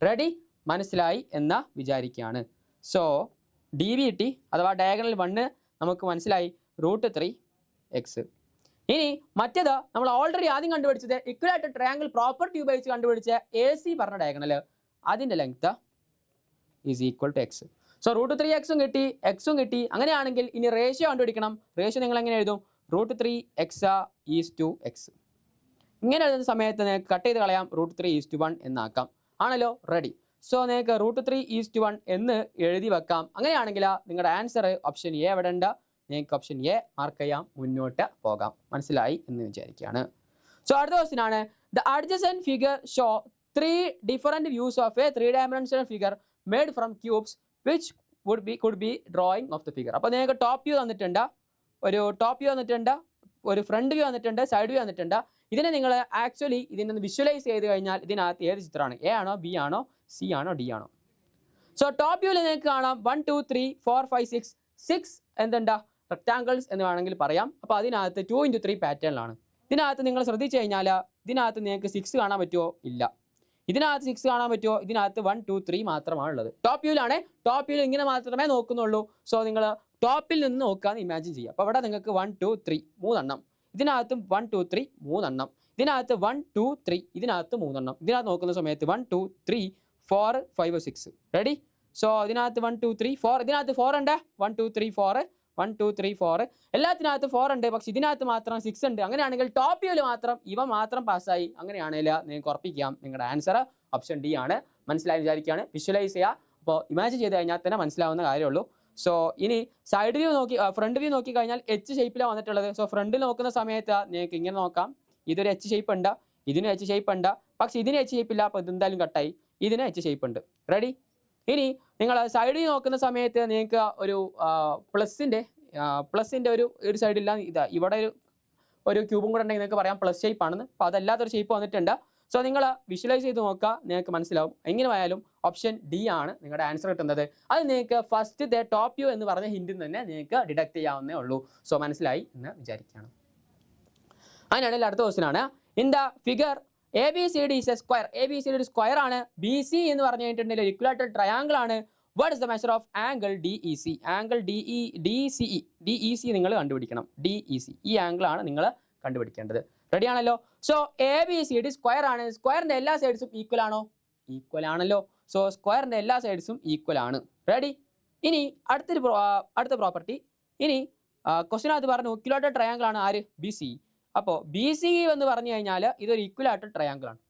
റെഡി? മനസ്സിലായി എന്ന് വിചാരിക്കുകയാണ്. സോ ഡി ബി കിട്ടി, അഥവാ ഡയഗണൽ 1 നമുക്ക് മനസ്സിലായി √3x. ഇനി മറ്റേത് നമ്മൾ ഓൾറെഡി ആദ്യം കണ്ടുപിടിച്ചത് ഇക്വലാറ്റർ ട്രയാങ്കിൾ പ്രോപ്പർട്ടി ഉപയോഗിച്ച് കണ്ടുപിടിച്ച AC പറഞ്ഞ ഡയഗണൽ അതിൻ്റെ length is equal to x. So √3x കിട്ടി, എക്സും കിട്ടി. അങ്ങനെയാണെങ്കിൽ ഇനി റേഷ്യോ കണ്ടുപിടിക്കണം. റേഷ്യോ നിങ്ങൾ എങ്ങനെ എഴുതും? √3x=x. ഇങ്ങനെ എഴുതുന്ന സമയത്ത് നിങ്ങൾക്ക് കട്ട് ചെയ്ത് കളയാം, √3:1 എന്നാക്കാം. ആണല്ലോ? റെഡി. സോ നിങ്ങൾക്ക് √3:1 എന്ന് എഴുതി വെക്കാം. അങ്ങനെയാണെങ്കിൽ നിങ്ങളുടെ ആൻസർ ഓപ്ഷൻ എ എവിടെ ഉണ്ട്? നിങ്ങൾക്ക് ഓപ്ഷൻ എ മാർക്ക് ചെയ്യാം, മുന്നോട്ട് പോകാം. മനസ്സിലായി എന്ന് വിചാരിക്കുകയാണ്. സോ അടുത്ത ക്വസ്റ്റ്യൻ ആണ്, the adjacent figure show 3 different views of A 3-dimensional figure made from cubes which could be drawing of the figure. അപ്പോൾ നിങ്ങൾക്ക് ടോപ്പ് വ്യൂ തന്നിട്ടുണ്ട്, ഒരു ടോപ്പ് വ്യൂ തന്നിട്ടുണ്ട്, ഒരു ഫ്രണ്ട് വ്യൂ തന്നിട്ടുണ്ട്, സൈഡ് വ്യൂ തന്നിട്ടുണ്ട്. ഇതിനെ നിങ്ങൾ ആക്ച്വലി ഇതിനൊന്ന് വിഷ്വലൈസ് ചെയ്ത് കഴിഞ്ഞാൽ ഇതിനകത്ത് ഏത് ചിത്രമാണ്? എ ആണോ, ബി ആണോ, സി ആണോ, ഡി ആണോ? സോ ടോപ്പ് വ്യൂവിൽ നിങ്ങൾക്ക് കാണാം 1 2 3 4 5 6 എന്തുണ്ടാ റെക്ടാങ്കിൾസ് എന്ന് വേണമെങ്കിൽ പറയാം. അപ്പോൾ അതിനകത്ത് 2 into 3 പാറ്റേണിലാണ്. ഇതിനകത്ത് നിങ്ങൾ ശ്രദ്ധിച്ചു കഴിഞ്ഞാൽ ഇതിനകത്ത് നിങ്ങൾക്ക് 6 കാണാൻ പറ്റുമോ? ഇല്ല. ഇതിനകത്ത് 6 കാണാൻ പറ്റുമോ? ഇതിനകത്ത് 1 2 3 മാത്രമാണ് ഉള്ളത്. ടോപ്പ് വ്യൂവിലാണ്. ടോപ്പ് വ്യൂവിൽ ഇങ്ങനെ മാത്രമേ നോക്കുന്നുള്ളൂ. സോ നിങ്ങൾ ടോപ്പിൽ നിന്ന് നോക്കാന്ന് ഇമാജിൻ ചെയ്യുക. അപ്പോൾ ഇവിടെ നിങ്ങൾക്ക് 1 2 3 3 ഇതിനകത്തും 1 2 3 3 ഇതിനകത്ത് 1 2 3 ഇതിനകത്ത് 3 ഇതിനകത്ത് നോക്കുന്ന സമയത്ത് 1 2 3 4 5 6 റെഡി. സോ ഇതിനകത്ത് 1 2 3 4 ഇതിനകത്ത് 4 ഉണ്ട്. 1 2 3 4 1 2 3 4 എല്ലാത്തിനകത്ത് 4 ഉണ്ട്. പക്ഷെ ഇതിനകത്ത് മാത്രം 6 ഉണ്ട്. അങ്ങനെയാണെങ്കിൽ ടോപ്പ് വ്യൂവിൽ മാത്രം ഇവ മാത്രം പാസ്സായി. അങ്ങനെയാണെങ്കിൽ നിങ്ങൾക്ക് ഉറപ്പിക്കാം നിങ്ങളുടെ ആൻസർ ഓപ്ഷൻ ഡി ആണ്. മനസ്സിലായി വിചാരിക്കുകയാണ്. വിഷ്വലൈസ് ചെയ്യുക. അപ്പോൾ ഇമാജിൻ ചെയ്ത് കഴിഞ്ഞാൽ തന്നെ മനസ്സിലാവുന്ന കാര്യമുള്ളൂ. സോ ഇനി സൈഡ് വ്യൂ നോക്കി, ഫ്രണ്ട് വ്യൂ നോക്കി കഴിഞ്ഞാൽ എച്ച് ഷേപ്പിലാണ് വന്നിട്ടുള്ളത്. സോ ഫ്രണ്ടിൽ നോക്കുന്ന സമയത്ത് നിങ്ങൾക്ക് ഇങ്ങനെ നോക്കാം. ഇതൊരു എച്ച് ഷേപ്പ് ഉണ്ട്, ഇതിന് എച്ച് ഷേപ്പ് ഉണ്ട്. പക്ഷെ ഇതിന് എച്ച് ഷേപ്പ് ഇല്ല. അപ്പോൾ ഇതെന്തായാലും കട്ടായി. ഇതിന് എച്ച് ഷേപ്പ് ഉണ്ട്. റെഡി. ഇനി നിങ്ങൾ സൈഡ് വ്യൂ നോക്കുന്ന സമയത്ത് നിങ്ങൾക്ക് ഒരു പ്ലസിൻ്റെ ഒരു സൈഡില്ല, ഇതാ ഇവിടെ ഒരു ക്യൂബും കൂടെ ഉണ്ടെങ്കിൽ നിങ്ങൾക്ക് പറയാം പ്ലസ് ഷേപ്പ് ആണെന്ന്. അപ്പോൾ അതല്ലാത്തൊരു ഷേപ്പ് വന്നിട്ടുണ്ട്. സോ നിങ്ങൾ വിഷ്വലൈസ് ചെയ്ത് നോക്കുക, നിങ്ങൾക്ക് മനസ്സിലാവും. എങ്ങനെ ആയാലും ഓപ്ഷൻ ഡി ആണ് നിങ്ങളുടെ ആൻസർ കിട്ടുന്നത്. അത് നിങ്ങൾക്ക് ഫസ്റ്റ് ടോപ്പ് വ്യൂ എന്ന് പറഞ്ഞ ഹിൻഡിൽ തന്നെ നിങ്ങൾക്ക് ഡിഡക്ട് ചെയ്യാവുന്നേ ഉള്ളൂ. സോ മനസ്സിലായി എന്ന് വിചാരിക്കുകയാണ്. അതിനാണെങ്കിൽ അടുത്ത ക്വസ്റ്റ്യൻ ആണ്, in the figure ABCD is a square. ABCD ഒരു സ്ക്വയർ ആണ്. BC എന്ന് പറഞ്ഞു കഴിഞ്ഞിട്ടുണ്ടെങ്കിൽ ഇക്വലാറ്ററൽ ട്രയാങ്കിൾ ആണ്. What is the measure of angle DEC? Angle DEC നിങ്ങൾ കണ്ടുപിടിക്കണം. DEC ഈ ആംഗിൾ ആണ് നിങ്ങൾ കണ്ടുപിടിക്കേണ്ടത്. റെഡി ആണല്ലോ? സോ ABCD സ്ക്വയർ ആണ്. സ്ക്വയറിന്റെ എല്ലാ സൈഡ്സും ഈക്വൽ ആണോ? ഈക്വൽ ആണല്ലോ. സോ സ്ക്വയറിന്റെ എല്ലാ സൈഡ്സും ഈക്വൽ ആണ്. റെഡി. ഇനി അടുത്ത പ്രോപ്പർട്ടി. ഇനി ക്വസ്റ്റ്യനകത്ത് പറഞ്ഞു ഇക്വലാറ്ററൽ ട്രയാങ്കിൾ ആണ് ആര്? BC. അപ്പോൾ BC എന്ന് പറഞ്ഞു കഴിഞ്ഞാൽ ഇതൊരു ഇക്വലാറ്ററൽ ട്രയാങ്കിൾ ആണ്.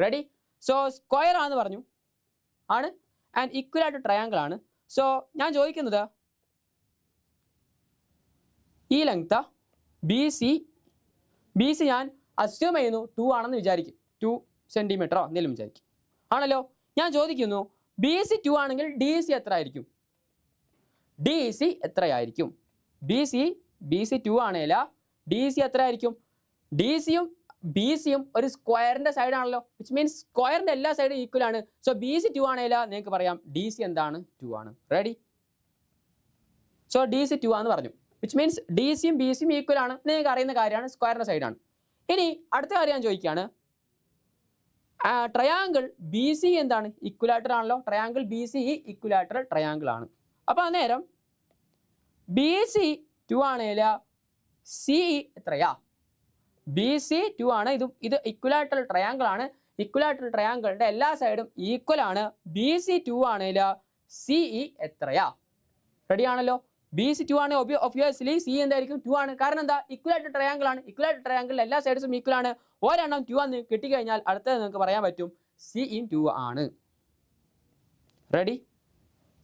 റെഡി. സോ സ്ക്വയർ ആണെന്ന് പറഞ്ഞു ആണ് ആൻഡ് ഇക്വലാറ്ററൽ ട്രയാങ്കിൾ ആണ്. സോ ഞാൻ ചോദിക്കുന്നത് ഈ ലെങ്ത് BC ഞാൻ അസ്യൂം ചെയ്യുന്നു 2 ആണെന്ന് വിചാരിക്കും. 2 സെൻറ്റിമീറ്ററോ എന്തെങ്കിലും വിചാരിക്കും. ആണല്ലോ? ഞാൻ ചോദിക്കുന്നു BC 2 ആണെങ്കിൽ DC എത്ര ആയിരിക്കും? DC എത്രയായിരിക്കും? BC 2 ആണെങ്കിൽ DC എത്ര ആയിരിക്കും? DCയും BCയും ഒരു സ്ക്വയറിന്റെ സൈഡ് ആണല്ലോ. വിച്ച് മീൻസ് സ്ക്വയറിന്റെ എല്ലാ സൈഡും ഈക്വൽ ആണ്. സോ BC 2 ആണെങ്കിൽ നിങ്ങൾക്ക് പറയാം DC എന്താണ്? 2 ആണ്. റെഡി. സോ DC 2 ആണെന്ന് പറഞ്ഞു. വിച്ച് മീൻസ് DCയും BCയും ഈക്വൽ ആണ്. നിങ്ങൾക്ക് അറിയുന്ന കാര്യമാണ്, സ്ക്വയറിന്റെ സൈഡാണ്. ഇനി അടുത്ത കാര്യം ഞാൻ ചോദിക്കുകയാണ്, ട്രയാങ്കിൾ BC എന്താണ്? ഇക്വലാറ്റർ ആണല്ലോ. ട്രയാങ്കിൾ BC ഇക്വലാറ്ററൽ ട്രയാങ്കിൾ ആണ്. അപ്പോൾ അന്നേരം BC 2 ആണെങ്കിൽ CE എത്രയാ? BC 2 ആണ്. ഇത് ഇക്വലാറ്ററൽ ട്രയാങ്കിൾ ആണ്. ഇക്വലാറ്ററൽ ട്രയാങ്കിളിന്റെ എല്ലാ സൈഡും ഈക്വൽ ആണ്. BC 2 ആണെങ്കിൽ CE എത്രയാ? റെഡി ആണല്ലോ? BC 2 ആണ്. ഒബ്വിയസ്ലി CE എന്തായിരിക്കും? 2 ആണ്. കാരണം എന്താ? ഇക്വലാറ്ററൽ ട്രയാങ്കിൾ ആണ്. ഇക്വലാറ്ററൽ ട്രയാങ്കിളിൽ എല്ലാ സൈഡ്സും ഈക്വൽ ആണ്. ഒരെണ്ണം 2 ആണെന്ന് കിട്ടിക്കഴിഞ്ഞാൽ അടുത്തത് നിങ്ങൾക്ക് പറയാൻ പറ്റും CE 2 ആണ്. റെഡി.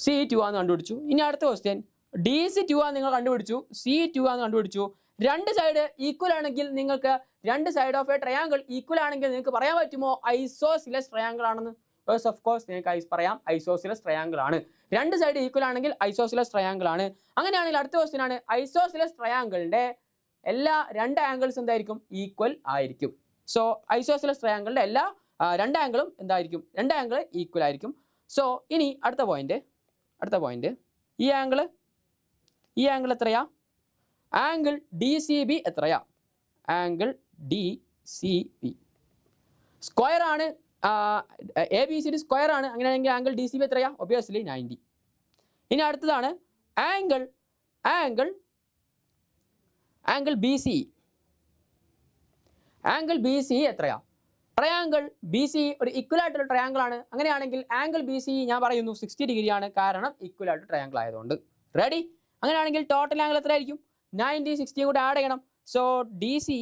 CE 2 ആണെന്ന് കണ്ടുപിടിച്ചു. ഇനി അടുത്ത ക്വസ്റ്റ്യൻ, DC 2 ആണ് നിങ്ങൾ കണ്ടുപിടിച്ചു, CE 2 ആണെന്ന് കണ്ടുപിടിച്ചു. രണ്ട് സൈഡ് ഈക്വൽ ആണെങ്കിൽ നിങ്ങൾക്ക് രണ്ട് side of A triangle equal ആണെങ്കിൽ നിങ്ങൾക്ക് പറയാൻ പറ്റുമോ ഐസോസിലസ് ട്രയാങ്കിൾ ആണെന്ന്? യെസ്, ഓഫ് കോഴ്സ് നിങ്ങൾക്ക് പറയാം ഐസോസിലസ് ട്രയാങ്കിൾ ആണ്. രണ്ട് സൈഡ് ഈക്വൽ ആണെങ്കിൽ ഐസോസിലസ് ട്രയാങ്കിൾ ആണ്. അങ്ങനെയാണെങ്കിൽ അടുത്ത ക്വസ്റ്റ്യൻ ആണ്, ഐസോസിലസ് ട്രയാങ്കിളിന്റെ എല്ലാ രണ്ട് ആംഗിൾസ് എന്തായിരിക്കും? ഈക്വൽ ആയിരിക്കും. സോ ഐസോസിലസ് ട്രയാങ്കിളിന്റെ എല്ലാ രണ്ട് ആംഗിളും എന്തായിരിക്കും? രണ്ട് ആംഗിൾ ഈക്വൽ ആയിരിക്കും. സോ ഇനി അടുത്ത പോയിന്റ് ഈ ആംഗിൾ എത്രയാ? ആംഗിൾ DCB എത്രയാ? ആംഗിൾ DCB സ്ക്വയർ ആണ്. ABCD സ്ക്വയർ ആണ്. അങ്ങനെയാണെങ്കിൽ ആംഗിൾ DCB എത്രയാ? ഒബ്വിയസ്ലി 90. ഇനി അടുത്തതാണ് angle angle B C, angle B C എത്രയാ? ട്രയാങ്കിൾ ബി സി ഒരു ഇക്വലായിട്ടുള്ള ട്രയാങ്കിൾ ആണ്. അങ്ങനെയാണെങ്കിൽ ആംഗിൾ ബി സി ഞാൻ പറയുന്നു 60 ഡിഗ്രി ആണ്, കാരണം ഇക്വലായിട്ട് ട്രയാങ്കിൾ ആയതുകൊണ്ട്. റെഡി? അങ്ങനെയാണെങ്കിൽ ടോട്ടൽ ആംഗിൾ എത്രയായിരിക്കും? 90 60 കൂടെ ആഡ് ചെയ്യണം. So D C,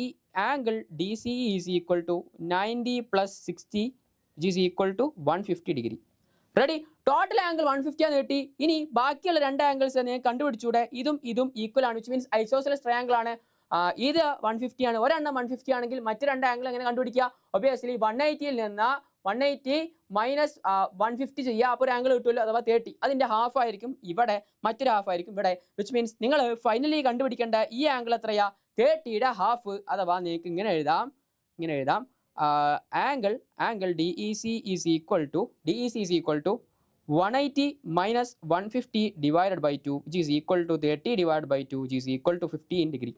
angle D C is equal to 90 plus 60 is equal to 150 degree. Ready? Total angle 150 ആണ് കിട്ടി. ഇനി ബാക്കിയുള്ള രണ്ട് ആംഗിൾസ് നിങ്ങൾക്ക് കണ്ടുപിടിച്ചൂടെ? ഇതും ഇതും ഈക്വൽ ആണ്, വിച്ച് മീൻസ് ഐസോസെലസ് ട്രയാങ്കിൾ ആണ്. ഇത് 150 ആണ്, ഒരെണ്ണം 150 ആണെങ്കിൽ മറ്റു രണ്ട് ആംഗിൾ എങ്ങനെ കണ്ടുപിടിക്കുക? ഒബിയസ്ലി 180ൽ നിന്ന് 180 മൈനസ് 150 ചെയ്യുക, അപ്പോൾ ഒരു ആംഗിൾ കിട്ടുമല്ലോ, അഥവാ 30. അതിൻ്റെ ഹാഫ് ആയിരിക്കും ഇവിടെ, മറ്റൊരു ഹാഫ് ആയിരിക്കും ഇവിടെ. വിച്ച് മീൻസ് നിങ്ങൾ ഫൈനലി കണ്ടുപിടിക്കേണ്ട ഈ ആംഗിൾ എത്രയാ? 30യുടെ ഹാഫ്. അഥവാ നിങ്ങൾക്ക് ഇങ്ങനെ എഴുതാം angle D E C is equal to 180 minus 150 divided by 2 which is equal to 30 divide by 2 which is equal to 15 degree.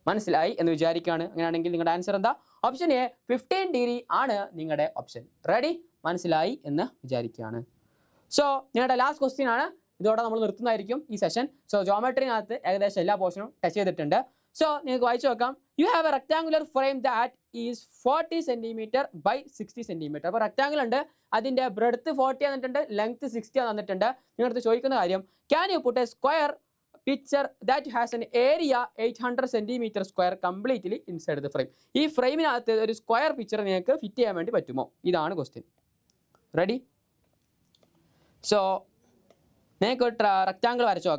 മനസ്സിലായി എന്ന് വിചാരിക്കുകയാണ്. അങ്ങനെയാണെങ്കിൽ നിങ്ങളുടെ ആൻസർ എന്താ? ഓപ്ഷൻ എ 15 ഡിഗ്രി ആണ് നിങ്ങളുടെ ഓപ്ഷൻ. റെഡി? മനസ്സിലായി എന്ന് വിചാരിക്കുകയാണ്. സോ നിങ്ങളുടെ ലാസ്റ്റ് ക്വസ്റ്റ്യൻ ആണ്, ഇതോടെ നമ്മൾ നിർത്തുന്നതായിരിക്കും ഈ സെഷൻ. സോ ജോമെട്രിനകത്ത് ഏകദേശം എല്ലാ പോർഷനും ടച്ച് ചെയ്തിട്ടുണ്ട്. സോ നിങ്ങൾക്ക് വായിച്ചു നോക്കാം. You have a rectangular frame that is 40 centimetre by 60 centimetre. അപ്പോൾ റെക്ടാങ്കിൾ ഉണ്ട്, അതിൻ്റെ ബ്രെഡ്ത്ത് 40 തന്നിട്ടുണ്ട്, ലെങ്ത് 60 തന്നിട്ടുണ്ട്. നിങ്ങളടുത്ത് ചോദിക്കുന്ന കാര്യം, can you put a square picture that has an area 800 centimeter square completely inside the frame. ഈ ഫ്രെയിമിനകത്ത് ഒരു സ്ക്വയർ പിക്ചർ നിങ്ങൾക്ക് ഫിറ്റ് ചെയ്യാൻ വേണ്ടി പറ്റുമോ? ഇതാണ് ക്വസ്റ്റ്യൻ. റെഡി? സോ നിങ്ങൾക്ക് ഒരു റെക്റ്റാങ്കിൾ വരച്ചു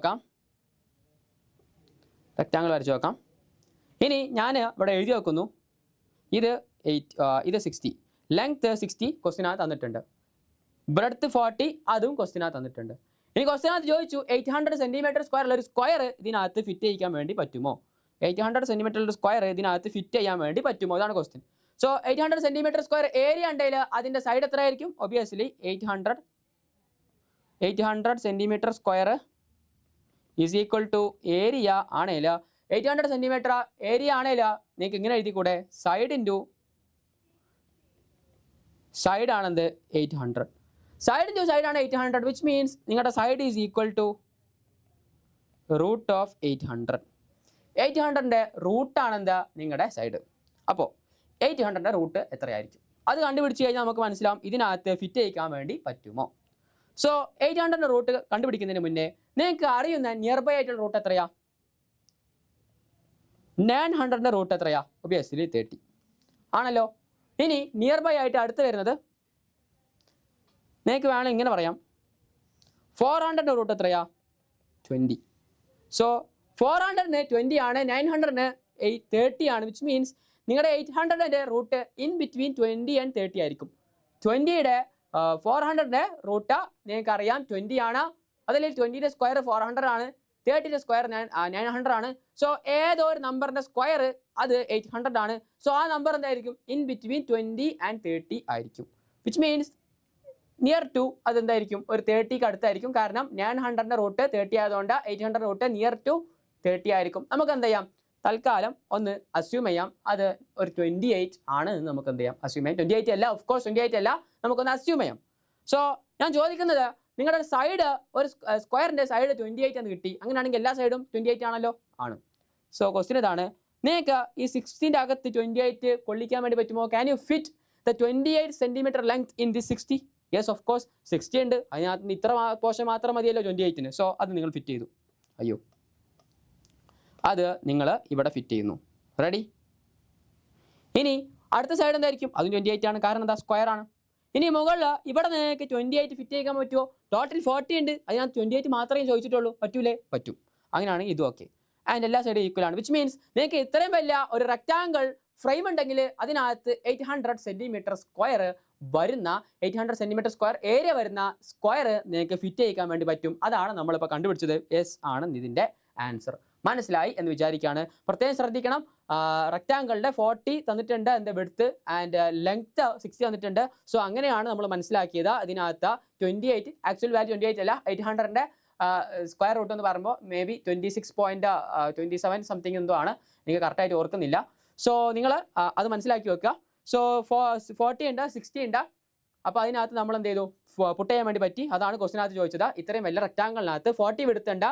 നോക്കാം. ഇനി ഞാൻ ഇവിടെ എഴുതി വെക്കുന്നു, ഇത് 60, ലെങ്ത് 60 ക്വസ്റ്റ്യനകത്ത് തന്നിട്ടുണ്ട്, ബ്രെഡ്ത്ത് 40 അതും ക്വസ്റ്റ്യനകത്ത് തന്നിട്ടുണ്ട്. ഇനി ക്വസ്റ്റ്യനകത്ത് ചോദിച്ചു 800 സെന്റിമീറ്റർ സ്ക്വയറുള്ള ഒരു സ്ക്വയർ ഇതിനകത്ത് ഫിറ്റ് ചെയ്യാൻ വേണ്ടി പറ്റുമോ? 800 സെന്റിമീറ്റർ സ്ക്വയർ ഇതിനകത്ത് ഫിറ്റ് ചെയ്യാൻ വേണ്ടി പറ്റുമോ? ഇതാണ് question. So 800 centimetre square area ഉണ്ടെങ്കിൽ അതിൻ്റെ സൈഡ് എത്രയായിരിക്കും? Obviously 800 centimetre square is equal to area ആണെങ്കിൽ 800 സെന്റിമീറ്റർ ഏരിയ ആണെങ്കിൽ നിങ്ങൾക്ക് ഇങ്ങനെ എഴുതിക്കൂടെ? സൈഡ് ഇൻറ്റു സൈഡ് ആണെന്ത് 800. സൈഡ് ഇൻറ്റു സൈഡ് ആണ് 800, വിച്ച് മീൻസ് നിങ്ങളുടെ side is equal to root of 800. 800ൻ്റെ റൂട്ടാണെന്താ നിങ്ങളുടെ സൈഡ്. അപ്പോൾ 800ൻ്റെ റൂട്ട് എത്രയായിരിക്കും? അത് കണ്ടുപിടിച്ച് കഴിഞ്ഞാൽ നമുക്ക് മനസ്സിലാവും ഇതിനകത്ത് ഫിറ്റ് ചെയ്യിക്കാൻ വേണ്ടി പറ്റുമോ. സോ 800ൻ്റെ റൂട്ട് കണ്ടുപിടിക്കുന്നതിന് മുന്നേ നിങ്ങൾക്ക് അറിയുന്ന നിയർ ബൈ ആയിട്ടുള്ള റൂട്ട് എത്രയാ? 900ൻ്റെ റൂട്ട് എത്രയാ? ഒബിയസ്ലി 30 ആണല്ലോ. ഇനി നിയർ ബൈ ആയിട്ട് അടുത്ത് വരുന്നത് നിങ്ങൾക്ക് വേണം ഇങ്ങനെ പറയാം, 400ൻ്റെ റൂട്ട് എത്രയാ? 20. സോ 400ന് 20 ആണ്, 900ന് 30 ആണ്, വിച്ച് മീൻസ് നിങ്ങളുടെ 800ൻ്റെ റൂട്ട് ഇൻ ബിറ്റ്വീൻ 20 ആൻഡ് 30 ആയിരിക്കും. 20യുടെ 400ൻ്റെ റൂട്ട് നിങ്ങൾക്കറിയാം 20 ആണ്, അതിൽ 20യുടെ സ്ക്വയർ 400 ആണ്, 30യുടെ സ്ക്വയർ 900 ആണ്. സോ ഏതോ ഒരു നമ്പറിൻ്റെ സ്ക്വയർ അത് 800 ആണ്. സോ ആ നമ്പർ എന്തായിരിക്കും? ഇൻ ബിറ്റ്വീൻ 20 ആൻഡ് 30 ആയിരിക്കും, വിച്ച് മീൻസ് നിയർ ടു അതെന്തായിരിക്കും? ഒരു 30ക്ക് അടുത്തായിരിക്കും, കാരണം 900ൻ്റെ റൂട്ട് 30 ആയതുകൊണ്ട് 800 റൂട്ട് നിയർ ടു 30 ആയിരിക്കും. നമുക്ക് എന്ത് ചെയ്യാം? തൽക്കാലം ഒന്ന് അസ്യൂം ചെയ്യാം, അത് ഒരു 28 ആണ് എന്ന് നമുക്ക് എന്ത് ചെയ്യാം? അസ്യൂം ചെയ്യാം. 28 അല്ല, ഓഫ് കോഴ്സ് 28 അല്ല, നമുക്കൊന്ന് അസ്യൂം ചെയ്യാം. സോ ഞാൻ ചോദിക്കുന്നത്, നിങ്ങളുടെ സൈഡ് ഒരു സ്ക്വയറിൻ്റെ സൈഡ് 28 എന്ന് കിട്ടി, അങ്ങനെയാണെങ്കിൽ എല്ലാ സൈഡും 28 ആണല്ലോ? ആണ്. സോ ക്വസ്റ്റ്യൻ ഇതാണ്, നിങ്ങൾക്ക് ഈ 60ൻ്റെ അകത്ത് 28 കൊള്ളിക്കാൻ വേണ്ടി പറ്റുമോ? Can you fit the 28 centimetre length in this 60? Yes, of course 60 ഉണ്ട്, അതിനകത്ത് ഇത്ര പോർഷൻ മാത്രം മതിയല്ലോ 28ന്. സോ അത് നിങ്ങൾ ഫിറ്റ് ചെയ്തു. അത് നിങ്ങൾ ഇവിടെ ഫിറ്റ് ചെയ്യുന്നു. റെഡി? ഇനി അടുത്ത സൈഡ് എന്തായിരിക്കും? അതും 28 ആണ്, കാരണം എന്താ? സ്ക്വയർ ആണ്. ഇനി മുകളിൽ ഇവിടെ നിങ്ങൾക്ക് 28 ഫിറ്റ് ചെയ്യാൻ പറ്റുമോ? ടോട്ടൽ 40 ഉണ്ട്, അതിനകത്ത് 28 മാത്രമേ ചോദിച്ചിട്ടുള്ളൂ. പറ്റൂലേ? പറ്റും. അങ്ങനെയാണെങ്കിൽ ഇതും ഓക്കെ. ആൻഡ് എല്ലാ സൈഡും ഈക്വൽ ആണ്, വിച്ച് മീൻസ് നിങ്ങൾക്ക് ഇത്രയും വലിയ ഒരു റെക്ടാങ്കിൾ ഫ്രെയിം ഉണ്ടെങ്കിൽ അതിനകത്ത് 800 സെന്റിമീറ്റർ സ്ക്വയർ വരുന്ന 800 സെന്റിമീറ്റർ സ്ക്വയർ ഏരിയ വരുന്ന സ്ക്വയർ നിങ്ങൾക്ക് ഫിറ്റ് ചെയ്യിക്കാൻ വേണ്ടി പറ്റും. അതാണ് നമ്മളിപ്പോൾ കണ്ടുപിടിച്ചത്. യെസ് ആണ് ഇതിൻ്റെ ആൻസർ. മനസ്സിലായി എന്ന് വിചാരിക്കുകയാണ്. പ്രത്യേകം ശ്രദ്ധിക്കണം, റെക്ടാങ്കിളിൻ്റെ 40 തന്നിട്ടുണ്ട്, അതിൻ്റെ വിഡ്ത്ത് ആൻഡ് ലെങ്ത് 60 തന്നിട്ടുണ്ട്. സോ അങ്ങനെയാണ് നമ്മൾ മനസ്സിലാക്കിയത്. ഇതിനകത്ത് 28 ആക്ച്വൽ വാല്യൂ 28 അല്ല, 800ൻ്റെ സ്ക്വയർ റൂട്ട് എന്ന് പറയുമ്പോൾ മേ ബി 26.27 സംതിങ് എന്തോ ആണ്, നിങ്ങൾക്ക് കറക്റ്റായിട്ട് ഓർക്കുന്നില്ല. സോ നിങ്ങൾ അത് മനസ്സിലാക്കി വെക്കുക. സോ 40 ഉണ്ട്, 60 ഉണ്ട്. അപ്പോൾ അതിനകത്ത് നമ്മൾ എന്ത് ചെയ്തു? പുട്ട് ചെയ്യാൻ വേണ്ടി പറ്റി. അതാണ് ക്വസ്റ്റിനകത്ത് ചോദിച്ചത്. ഇത്രയും വലിയ റെക്ടാങ്കിളിനകത്ത് 40 വിടുത്തേണ്ട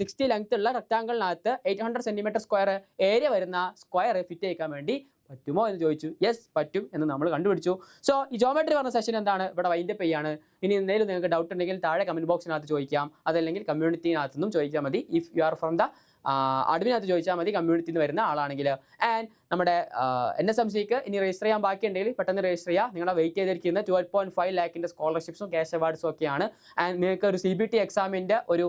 60 ലെങ്ത് ഉള്ള റെക്ടാങ്കിളിനകത്ത് 800 സെന്റിമീറ്റർ സ്ക്വയർ ഏരിയ വരുന്ന സ്ക്വയർ ഫിറ്റ് ചെയ്യിക്കാൻ വേണ്ടി പറ്റുമോ എന്ന് ചോദിച്ചു. യെസ് പറ്റും എന്ന് നമ്മൾ കണ്ടുപിടിച്ചു. സോ ഈ ജോമെട്രി പറഞ്ഞ സെഷൻ എന്താണ് ഇവിടെ വൈൻഡപ്പ് ചെയ്യാണ്. ഇനി എന്തെങ്കിലും നിങ്ങൾക്ക് ഡൗട്ട് ഉണ്ടെങ്കിൽ താഴെ കമന്റ് ബോക്സിനകത്ത് ചോദിക്കാം, അതല്ലെങ്കിൽ കമ്മ്യൂണിറ്റിനകത്ത് നിന്നും ചോദിച്ചാൽ മതി. If you are from the അഡ്മിനകത്ത് ചോദിച്ചാൽ മതി, കമ്മ്യൂണിറ്റിയിൽ നിന്ന് വരുന്ന ആളാണെങ്കിൽ. ആൻഡ് നമ്മുടെ NSMCക്ക് ഇനി രജിസ്റ്റർ ചെയ്യാൻ ബാക്കിയുണ്ടെങ്കിൽ പെട്ടെന്ന് രജിസ്റ്റർ ചെയ്യുക. നിങ്ങളുടെ വെയിറ്റ് ചെയ്തിരിക്കുന്ന 12.5 ലാഖിൻ്റെ സ്കോളർഷിപ്സും ക്യാഷ് അവാർഡ്സും ഒക്കെയാണ്. ആൻഡ് നിങ്ങൾക്ക് ഒരു CBT എക്സാമിൻ്റെ ഒരു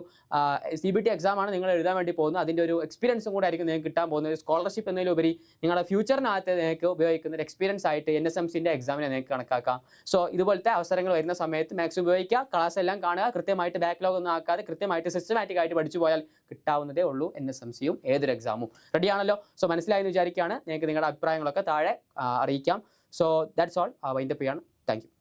CBT എക്സാമാണ് നിങ്ങൾ എഴുതാൻ വേണ്ടി പോകുന്നത്. അതിൻ്റെ ഒരു എക്സ്പീരിയൻസും കൂടെ ആയിരിക്കും നിങ്ങൾക്ക് കിട്ടാൻ പോകുന്നത്. സ്കോളർഷിപ്പ് എന്നതിലുപരി നിങ്ങളുടെ ഫ്യൂച്ചറിനകത്ത് നിങ്ങൾക്ക് ഉപയോഗിക്കുന്ന ഒരു എക്സ്പീരിയൻസ് ആയിട്ട് NSMCൻ്റെ എക്സാമിനെ നിങ്ങൾക്ക് കണക്കാക്കാം. സോ ഇതുപോലത്തെ അവസരങ്ങൾ വരുന്ന സമയത്ത് മാക്സിമം ഉപയോഗിക്കുക. ക്ലാസ് എല്ലാം കാണുക, കൃത്യമായിട്ട് ബാക്ക്ലോഗ് ഒന്നും ആക്കാതെ കൃത്യമായിട്ട് സിസ്റ്റമാറ്റിക് ആയിട്ട് പഠിച്ചു പോയാൽ കിട്ടാവുന്നതേ ഉള്ളൂ NSMCയും ഏതൊരു എക്സാമും. റെഡിയാണല്ലോ? സോ മനസ്സിലായെന്ന് വിചാരിക്കുകയാണ്. നിങ്ങൾക്ക് നിങ്ങളുടെ അഭിപ്രായങ്ങളൊക്കെ താഴെ അറിയിക്കാം. So that's all. വൈൻഡപ്പ് ചെയ്യാണ്. Thank you.